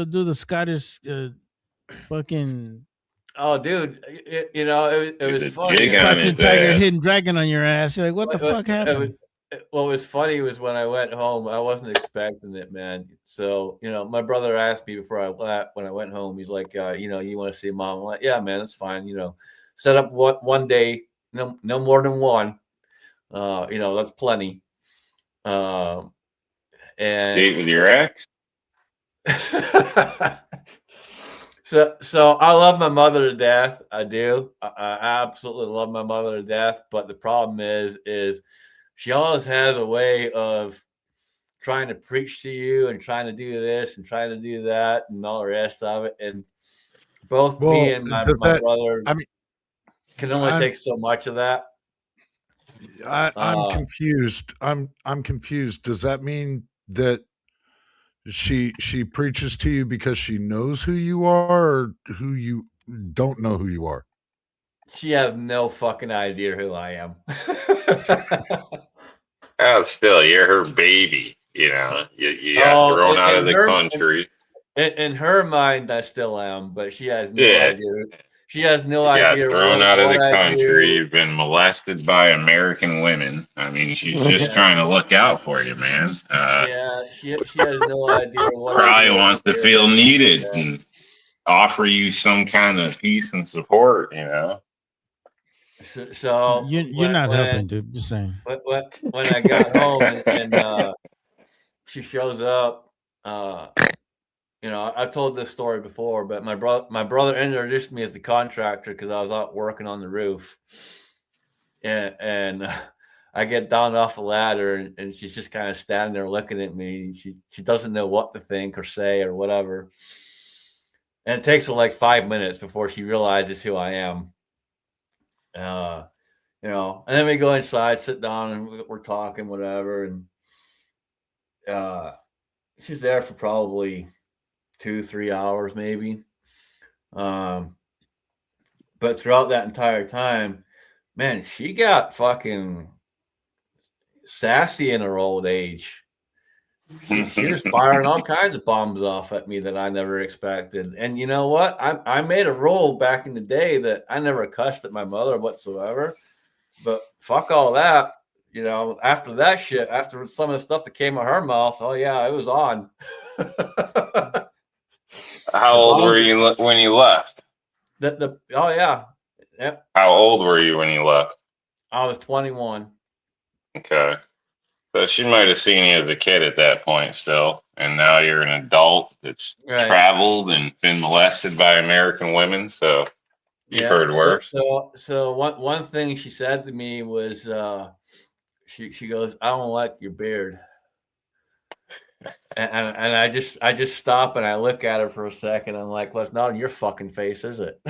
do the Scottish fucking. Oh, dude, it was funny. Crouching tiger, hidden dragon on your ass. You're like, what the fuck happened? What was funny was when I went home, I wasn't expecting it, man. So, my brother asked me when I went home, he's like, you want to see mom? I'm like, yeah, man, that's fine. Set up one day, no more than one. That's plenty. And date with your ex. So I love my mother to death. I do. I absolutely love my mother to death. But the problem is she always has a way of trying to preach to you and trying to do this and trying to do that and all the rest of it. And both me and my brother can only take so much of that. I'm confused. I'm confused. Does that mean that she preaches to you because she knows who you are, or who you don't know who you are? She has no fucking idea who I am. Oh, still, you're her baby. You got thrown out of the country. In her mind, I still am, but she has no idea. She has no idea. Got thrown out of the country. You've been molested by American women. I mean, she's just trying to look out for you, man. She has no idea what. Probably wants to feel needed and offer you some kind of peace and support. So you're not helping, dude. Just saying. When I got home and she shows up, you know, I've told this story before, but my brother introduced me as the contractor because I was out working on the roof, and I get down off the ladder, and she's just kind of standing there looking at me. She doesn't know what to think or say or whatever, and it takes her like 5 minutes before she realizes who I am. You know, and then we go inside, sit down, and we're talking, whatever, and she's there for probably 2-3 hours, maybe. But throughout that entire time, man, she got fucking sassy in her old age. She was firing all kinds of bombs off at me that I never expected. And you know what? I made a rule back in the day that I never cussed at my mother whatsoever. But fuck all that. You know, after that shit, after some of the stuff that came out her mouth, oh yeah, it was on. How old were you when you left? Oh yeah. Yep. How old were you when you left? I was 21. Okay. So she might have seen you as a kid at that point still, and now you're an adult that's traveled and been molested by American women, so you've heard worse. So one thing she said to me was she goes, "I don't like your beard." And I just stop and I look at her for a second. I'm like, well, it's not on your fucking face, is it?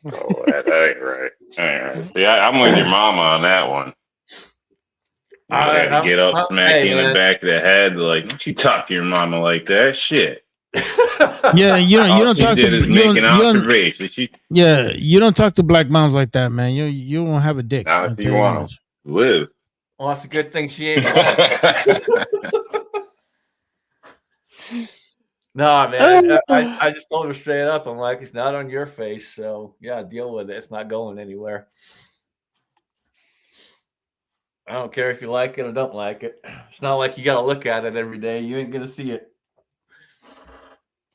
Oh, that ain't right. Yeah, I'm with your mama on that one. I had to get up, smack you in the back of the head, like, don't you talk to your mama like that, shit. Yeah, you don't talk to Yeah, you don't talk to black moms like that, man. You won't have a dick. Not if you want to live. Well, that's a good thing she ain't black. No, man. I just told her straight up. I'm like, it's not on your face, so yeah, deal with it. It's not going anywhere. I don't care if you like it or don't like it. It's not like you got to look at it every day. You ain't gonna see it.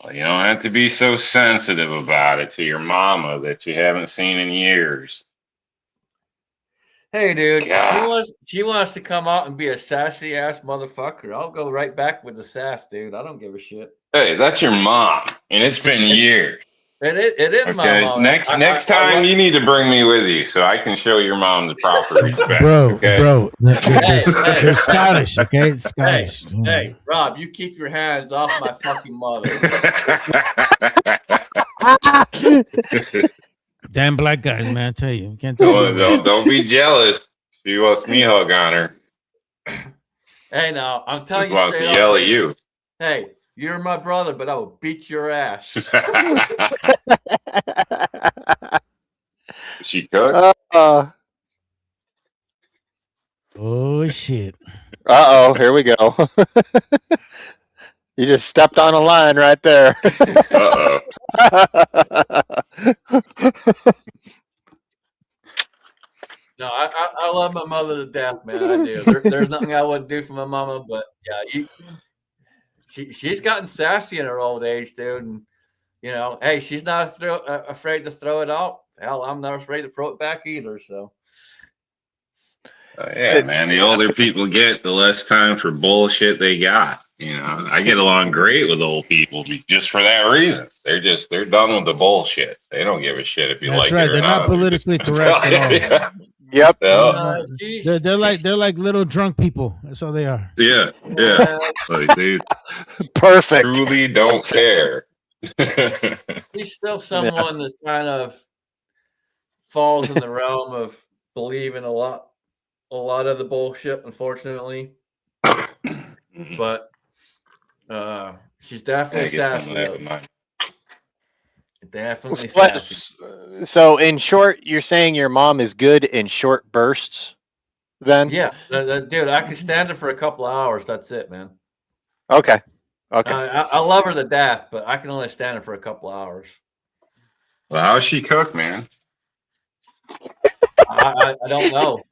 Well, you don't have to be so sensitive about it to your mama that you haven't seen in years. Hey, dude, she wants to come out and be a sassy ass motherfucker. I'll go right back with the sass, dude. I don't give a shit. Hey, that's your mom, and it's been years. It is my mom. Next time you need to bring me with you so I can show your mom the proper respect. Bro, they're Scottish, okay? Scottish. Hey, Rob, you keep your hands off my fucking mother. Damn black guys, man! I tell you, can't don't be jealous. She wants me hug on her. Hey, now I'm telling you, she wants to yell at you. Hey, you're my brother, but I will beat your ass. She cook? Oh shit! Here we go. You just stepped on a line right there. No, I love my mother to death, man. I do. There's nothing I wouldn't do for my mama, but yeah, she's gotten sassy in her old age, dude. And you know, hey, she's not afraid to throw it out. Hell, I'm not afraid to throw it back either. So. Yeah, man. The older people get, the less time for bullshit they got. You know, I get along great with old people just for that reason. They're done with the bullshit. They don't give a shit if you like it or not. That's right. They're not politically correct at all. Yep. They're like little drunk people. That's all they are. Yeah. Like, they perfect. Truly don't care. He's still someone that kind of falls in the realm of believing a lot of the bullshit, unfortunately. But she's definitely sassy. Definitely sassy. So, in short, you're saying your mom is good in short bursts, then? Yeah, dude, I can stand her for a couple of hours. That's it, man. Okay. I love her to death, but I can only stand her for a couple of hours. Well, how's she cook, man? I don't know.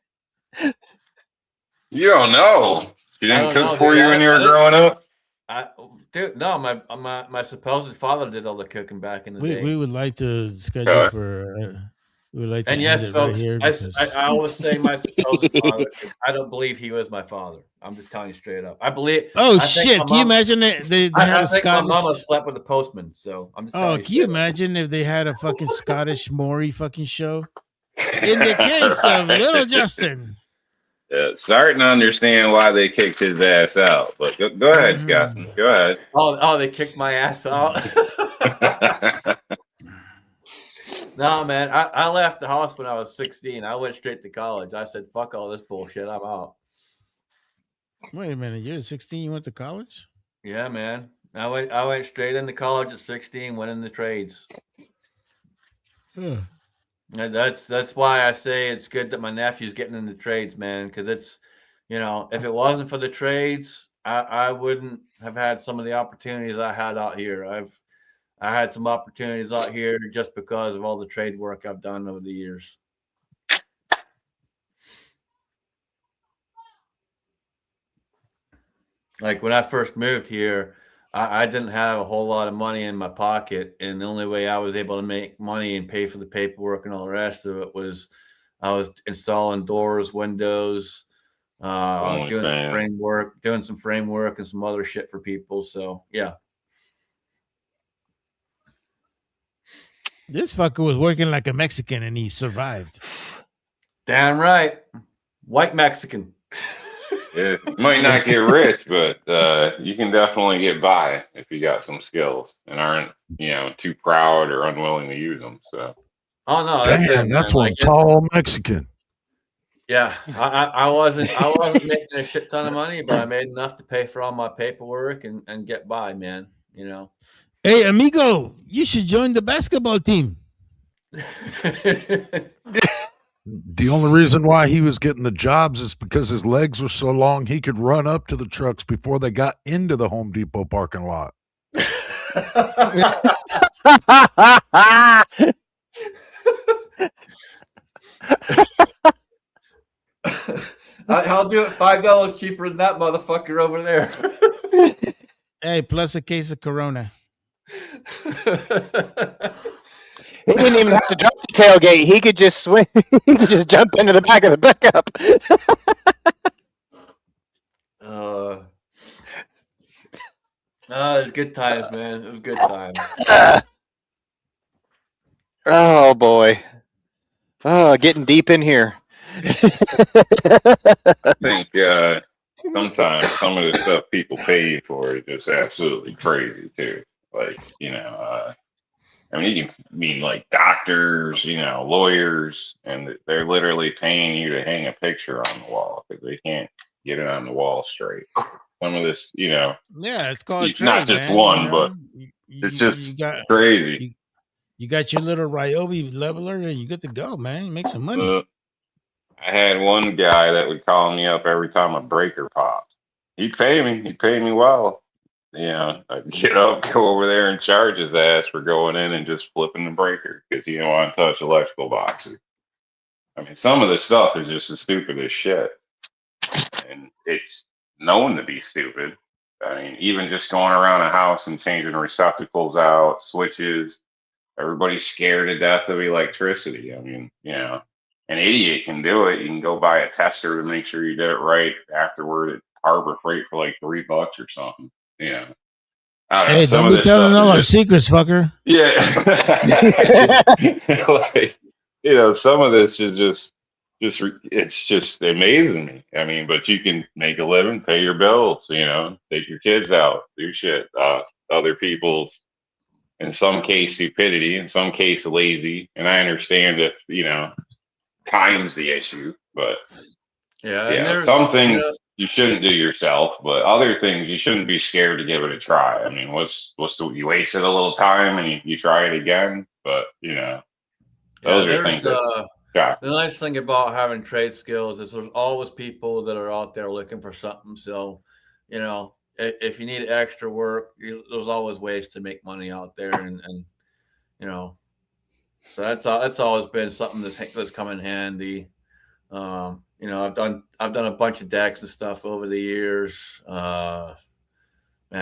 You don't know? She didn't cook for you when you were growing up? Dude, no, my supposed father did all the cooking back in the day. We would like to schedule for We like to And end yes, it right folks, here because I always say my supposed father. I don't believe he was my father. I'm just telling you straight up. I believe. oh I think my shit! Can you mom. imagine that they had I a think my Scottish? mama slept with the postman. So I'm just telling Oh, you can you straight up. imagine if they had a fucking Scottish Maury fucking show? In the case of little Justin. Starting to understand why they kicked his ass out. But go ahead, Scotsman. Go ahead. Oh, they kicked my ass out. No, man. I left the house when I was 16. I went straight to college. I said, "Fuck all this bullshit. I'm out." Wait a minute, you're 16. You went to college? Yeah, man. I went straight into college at 16. Went into trades. And that's why I say it's good that my nephew's getting into trades, man. Because it's, if it wasn't for the trades, I wouldn't have had some of the opportunities I had out here. I had some opportunities out here just because of all the trade work I've done over the years. Like when I first moved here, I didn't have a whole lot of money in my pocket, and the only way I was able to make money and pay for the paperwork and all the rest of it was I was installing doors, windows, doing some framework and some other shit for people. So yeah. This fucker was working like a Mexican and he survived. Damn right. White Mexican. Yeah, you might not get rich, but you can definitely get by if you got some skills and aren't, too proud or unwilling to use them. So. Oh no, that's one tall Mexican. Yeah, I wasn't making a shit ton of money, but I made enough to pay for all my paperwork and get by, man. Hey, amigo, you should join the basketball team. The only reason why he was getting the jobs is because his legs were so long he could run up to the trucks before they got into the Home Depot parking lot. I'll do it $5 cheaper than that motherfucker over there. Hey, plus a case of Corona. He didn't even have to jump the tailgate. He could just swing. He could just jump into the back of the pickup. It was good times, man. It was good times. Oh boy. Oh, getting deep in here. I think sometimes some of the stuff people pay you for is just absolutely crazy too. Like, you can mean like doctors, lawyers, and they're literally paying you to hang a picture on the wall because they can't get it on the wall straight. Some of this, yeah, it's called trade, not just man, one, but it's just crazy. You got your little Ryobi leveler, and you good to go, man. You make some money. I had one guy that would call me up every time a breaker popped. He'd pay me well. I'd get up, go over there and charge his ass for going in and just flipping the breaker because he didn't want to touch electrical boxes. I mean, some of the stuff is just as stupid as shit. And it's known to be stupid. I mean, even just going around a house and changing receptacles out, switches, everybody's scared to death of electricity. I mean, an idiot can do it. You can go buy a tester to make sure you did it right afterward at Harbor Freight for like $3 or something. Yeah. Hey, don't be telling all our secrets, fucker. Yeah. Some of this is it's just amazing me. I mean, but you can make a living, pay your bills, take your kids out, do shit. Other people's, in some case, stupidity, in some case, lazy. And I understand that, time's the issue, but some things you shouldn't do yourself, but other things you shouldn't be scared to give it a try. I mean, you wasted a little time and you try it again, but those are things that the nice thing about having trade skills is there's always people that are out there looking for something. So, if you need extra work, there's always ways to make money out there, and so that's always been something that's come in handy. I've done a bunch of decks and stuff over the years. Man,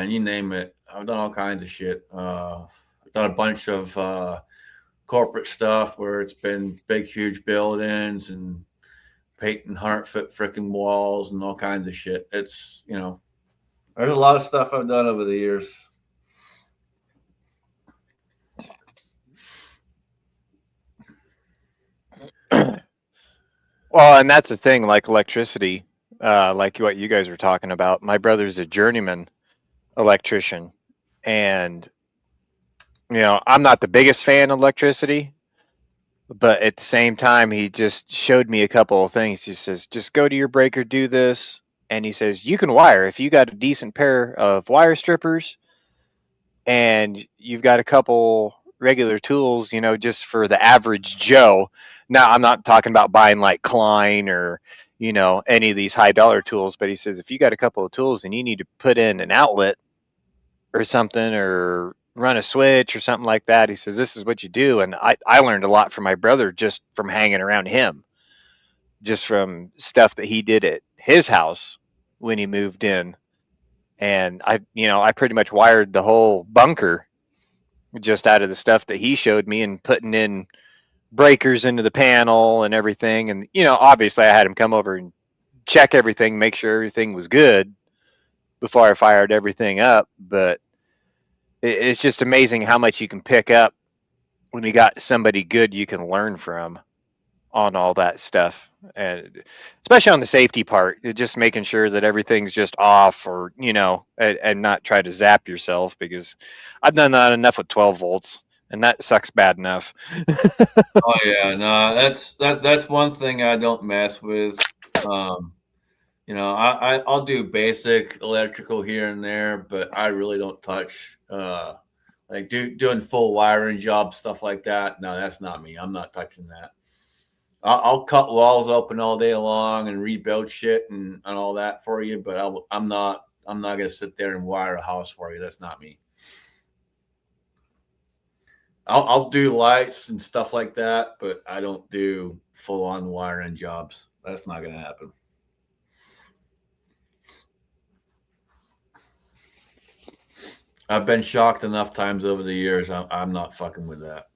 you name it. I've done all kinds of shit. I've done a bunch of corporate stuff where it's been big, huge buildings and painting 100-foot freaking walls and all kinds of shit. It's, there's a lot of stuff I've done over the years. Well, and that's the thing, like electricity, like what you guys were talking about. My brother's a journeyman electrician, and I'm not the biggest fan of electricity, but at the same time, he just showed me a couple of things. He says, just go to your breaker, do this, and he says you can wire if you got a decent pair of wire strippers, and you've got a couple regular tools, just for the average Joe. Now, I'm not talking about buying like Klein or, any of these high dollar tools, but he says if you got a couple of tools and you need to put in an outlet or something or run a switch or something like that, he says this is what you do. And I learned a lot from my brother just from hanging around him, just from stuff that he did at his house when he moved in. And I pretty much wired the whole bunker just out of the stuff that he showed me and putting in breakers into the panel and everything. And, obviously I had him come over and check everything, make sure everything was good before I fired everything up. But it's just amazing how much you can pick up when you got somebody good you can learn from on all that stuff. And especially on the safety part, just making sure that everything's just off, or and not try to zap yourself, because I've done that enough with 12 volts and that sucks bad enough. Oh yeah, no, that's one thing I don't mess with. I'll do basic electrical here and there, but I really don't touch like doing full wiring jobs, stuff like that. No, that's not me. I'm not touching that. I'll cut walls open all day long and rebuild shit and all that for you, but I'm not gonna sit there and wire a house for you. That's not me. I'll do lights and stuff like that, but I don't do full on wiring jobs. That's not gonna happen. I've been shocked enough times over the years. I'm not fucking with that.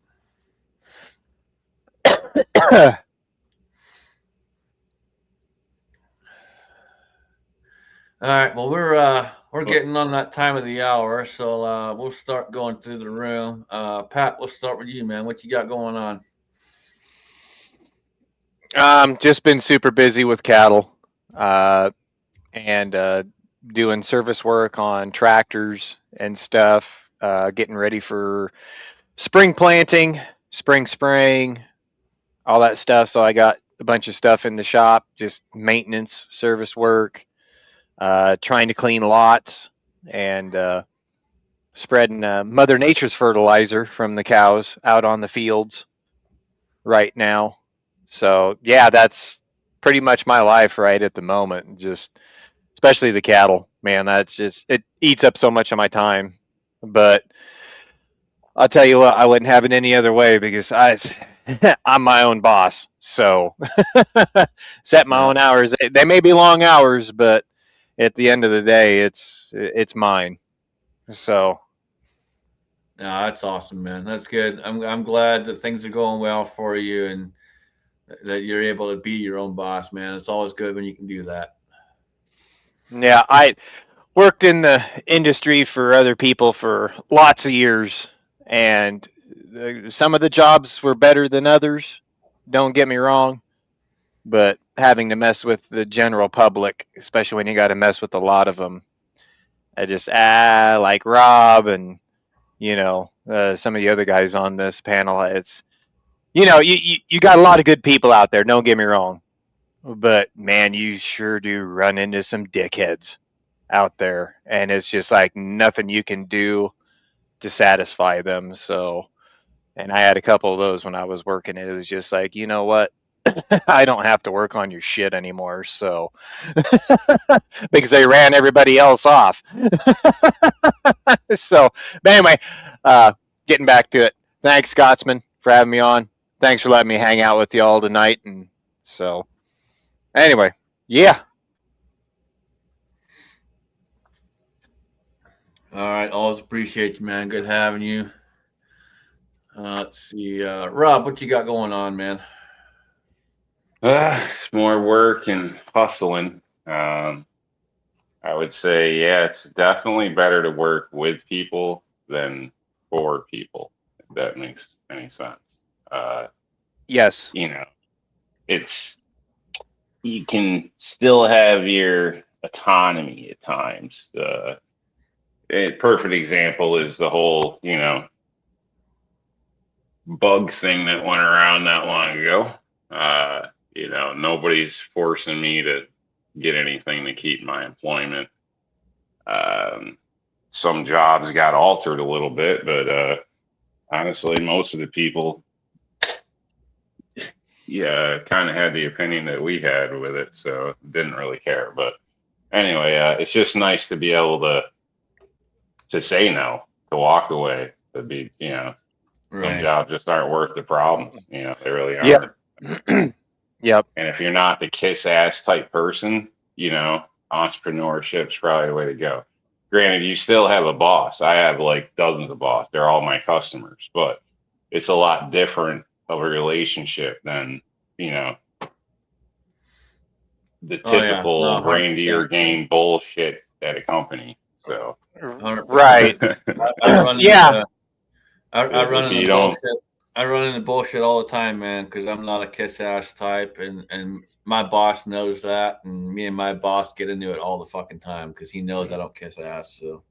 All right. Well, we're getting on that time of the hour, so we'll start going through the room. Pat, we'll start with you, man. What you got going on? Just been super busy with cattle, and doing service work on tractors and stuff. Getting ready for spring planting, spring spraying, all that stuff. So I got a bunch of stuff in the shop, just maintenance, service work, trying to clean lots, and spreading Mother Nature's fertilizer from the cows out on the fields right now. So yeah, that's pretty much my life right at the moment. Just especially the cattle, man. That's just, it eats up so much of my time. But I'll tell you what, I wouldn't have it any other way, because I'm my own boss. So set my own hours. They may be long hours, but at the end of the day, it's mine. So No, that's awesome, man. That's good. I'm glad that things are going well for you and that you're able to be your own boss, man. It's always good when you can do that. yeah, I worked in the industry for other people for lots of years, and some of the jobs were better than others. Don't get me wrong, but having to mess with the general public, especially when you got to mess with a lot of them, I just like Rob and some of the other guys on this panel. It's you got a lot of good people out there. Don't get me wrong, but man, you sure do run into some dickheads out there, and it's just like nothing you can do to satisfy them. So, and I had a couple of those when I was working. It was just like, you know what? I don't have to work on your shit anymore. So, because they ran everybody else off. So, but anyway, getting back to it. Thanks, Scotsman, for having me on. Thanks for letting me hang out with y'all tonight. And so, anyway, yeah. All right. Always appreciate you, man. Good having you. Let's see, Rob, what you got going on, man? It's more work and hustling. I would say, yeah, it's definitely better to work with people than for people, if that makes any sense. Uh, Yes. you know, it's you can still have your autonomy at times. A perfect example is the whole, bug thing that went around not long ago. Nobody's forcing me to get anything to keep my employment. Um, some jobs got altered a little bit, but honestly, most of the people, yeah, kind of had the opinion that we had with it, so didn't really care. But anyway, it's just nice to be able to say no, to walk away, to be, some jobs just aren't worth the problem. They really aren't. Yep. Yep. And if you're not the kiss ass type person, entrepreneurship's probably the way to go. Granted, you still have a boss. I have like dozens of bosses. They're all my customers, but it's a lot different of a relationship than, the typical reindeer game bullshit at a company. So, 100%. Right. I run Yeah. I run into bullshit. I run into bullshit all the time, man, because I'm not a kiss ass type, and my boss knows that, and me and my boss get into it all the fucking time because he knows I don't kiss ass. So,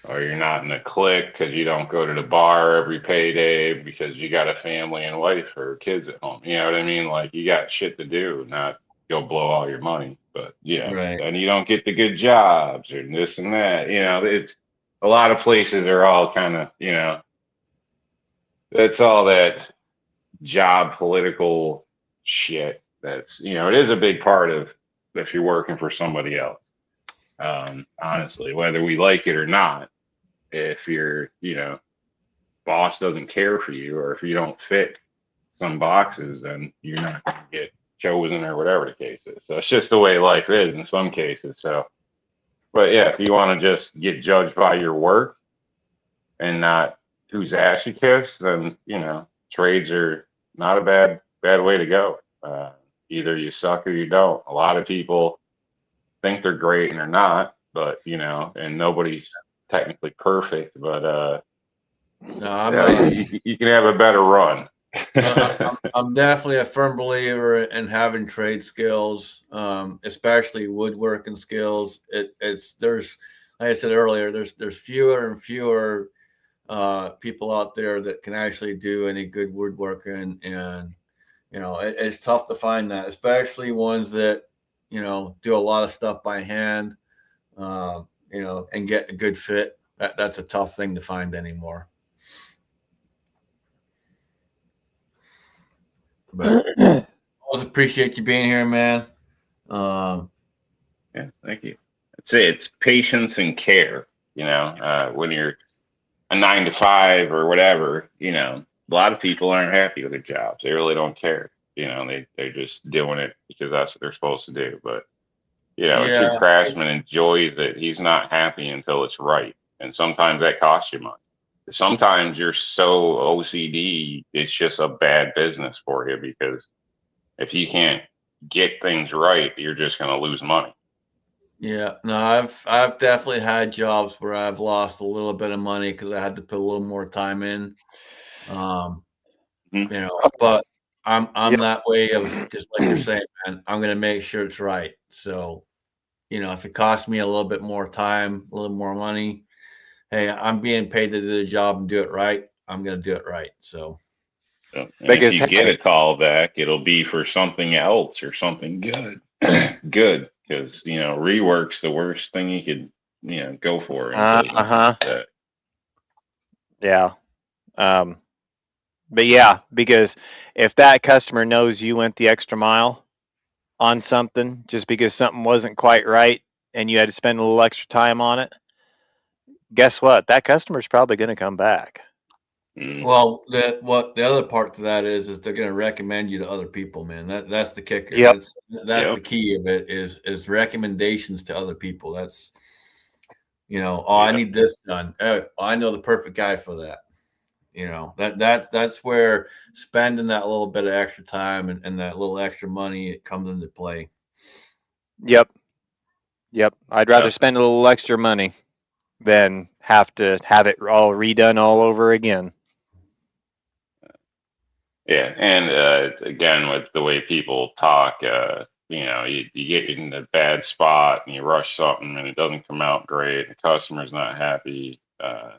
or you're not in a clique because you don't go to the bar every payday because you got a family and wife or kids at home. You know what I mean? Like you got shit to do, not go blow all your money. But right. and you don't get the good jobs or this and that. It's a lot of places are all kind of, that's all that job political shit. That's, it is a big part of if you're working for somebody else. Honestly, whether we like it or not, if your, boss doesn't care for you or if you don't fit some boxes, then you're not going to get chosen or whatever the case is. So it's just the way life is in some cases. So, but yeah, if you want to just get judged by your work and not whose ass you kiss, then, trades are not a bad way to go. Either you suck or you don't. A lot of people think they're great and they're not, but and nobody's technically perfect, but you can have a better run. I'm definitely a firm believer in having trade skills, especially woodworking skills. There's, like I said earlier, there's fewer and fewer people out there that can actually do any good woodworking, and it's tough to find that, especially ones that do a lot of stuff by hand, and get a good fit. That's a tough thing to find anymore. But always appreciate you being here, man. Yeah, thank you. I'd say it's patience and care. When you're a 9 to 5 or whatever, a lot of people aren't happy with their jobs. They really don't care. They're just doing it because that's what they're supposed to do. But a true craftsman enjoys it. He's not happy until it's right, and sometimes that costs you money. Sometimes you're so OCD, it's just a bad business for you because if you can't get things right, you're just going to lose money. Yeah, no, I've definitely had jobs where I've lost a little bit of money because I had to put a little more time in. But I'm that way of just like you're saying, man. I'm going to make sure it's right. So, if it costs me a little bit more time, a little more money, hey, I'm being paid to do the job and do it right. I'm going to do it right. So, if you get a call back, it'll be for something else or something good. Good, because rework's the worst thing you could go for. Yeah. But yeah, because if that customer knows you went the extra mile on something just because something wasn't quite right and you had to spend a little extra time on it, guess what? That customer's probably going to come back. Well, the other part to that is they're going to recommend you to other people, man. That's the kicker. Yep. That's the key of it is recommendations to other people. That's I need this done. Oh, I know the perfect guy for that. That's where spending that little bit of extra time and that little extra money, it comes into play. Yep. I'd rather spend a little extra money than have to have it all redone all over again. Yeah, and again, with the way people talk, you get in a bad spot and you rush something and it doesn't come out great. The customer's not happy. As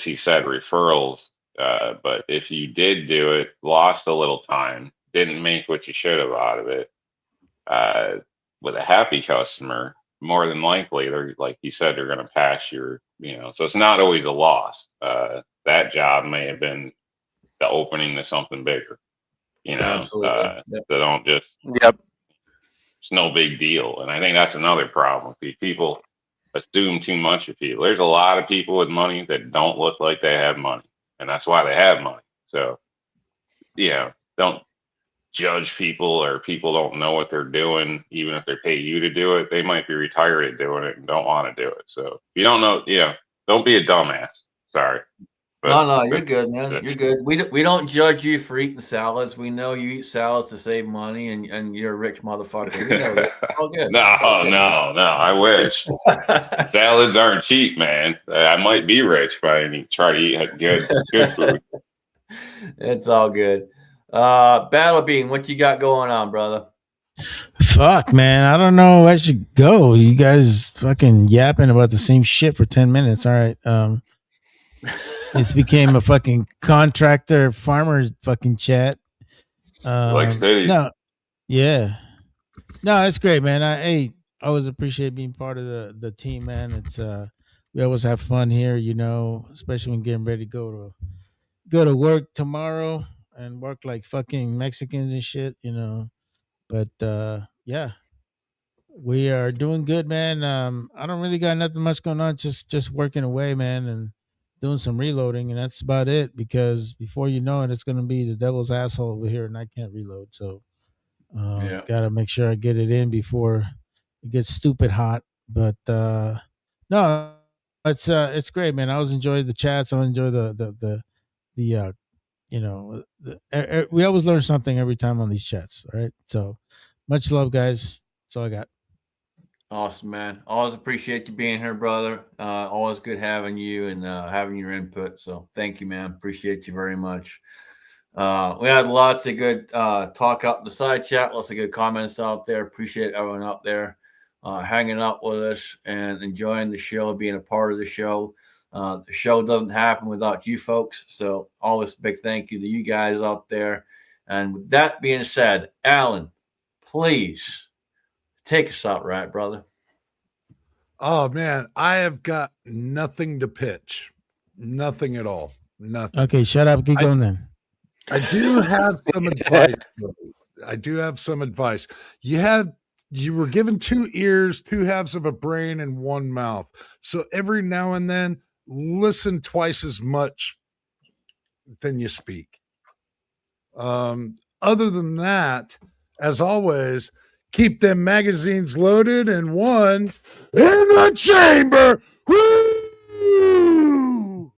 he said, referrals. But if you did do it, lost a little time, didn't make what you should have out of it, with a happy customer, more than likely, they're like you said, they're going to pass so it's not always a loss. That job may have been the opening to something bigger, Absolutely. So don't just, Yep. it's no big deal. And I think that's another problem. People assume too much of people. There's a lot of people with money that don't look like they have money, and that's why they have money. So, don't judge people, or people don't know what they're doing. Even if they pay you to do it, they might be retired at doing it and don't want to do it. So if you don't know, don't be a dumbass. Sorry. No, you're good, man. You're good. We don't judge you for eating salads. We know you eat salads to save money, and you're a rich motherfucker. We know that. All good. No, I wish. Salads aren't cheap, man. I might be rich if I try to eat good food. It's all good. Battle Bean, what you got going on, brother? Fuck, man. I don't know. I should go. You guys fucking yapping about the same shit for 10 minutes. All right. It's became a fucking contractor farmer fucking chat. Like steady. No, yeah. No, it's great, man. I always appreciate being part of the team, man. It's we always have fun here, especially when getting ready to go to work tomorrow and work like fucking Mexicans and shit, But yeah, we are doing good, man. I don't really got nothing much going on, just working away, man, and doing some reloading, and that's about it. Because before you know it, it's gonna be the devil's asshole over here, and I can't reload. So, gotta make sure I get it in before it gets stupid hot. But no, it's great, man. I always enjoy the chats. I enjoy the we always learn something every time on these chats. All right, so much love, guys. That's all I got. Awesome, man. Always appreciate you being here, brother. Always good having you and having your input. So thank you, man. Appreciate you very much. We had lots of good talk up in the side chat, lots of good comments out there. Appreciate everyone out there hanging out with us and enjoying the show, being a part of the show. The show doesn't happen without you folks. So always a big thank you to you guys out there. And with that being said, Allen, please take us out, right, brother? Oh, man, I have got nothing to pitch. Nothing at all. Nothing. Okay, shut up. Keep going then. I do have some advice. I do have some advice. You were given 2 ears, 2 halves of a brain, and 1 mouth. So every now and then, listen twice as much than you speak. Other than that, as always, keep them magazines loaded and one in the chamber. Woo!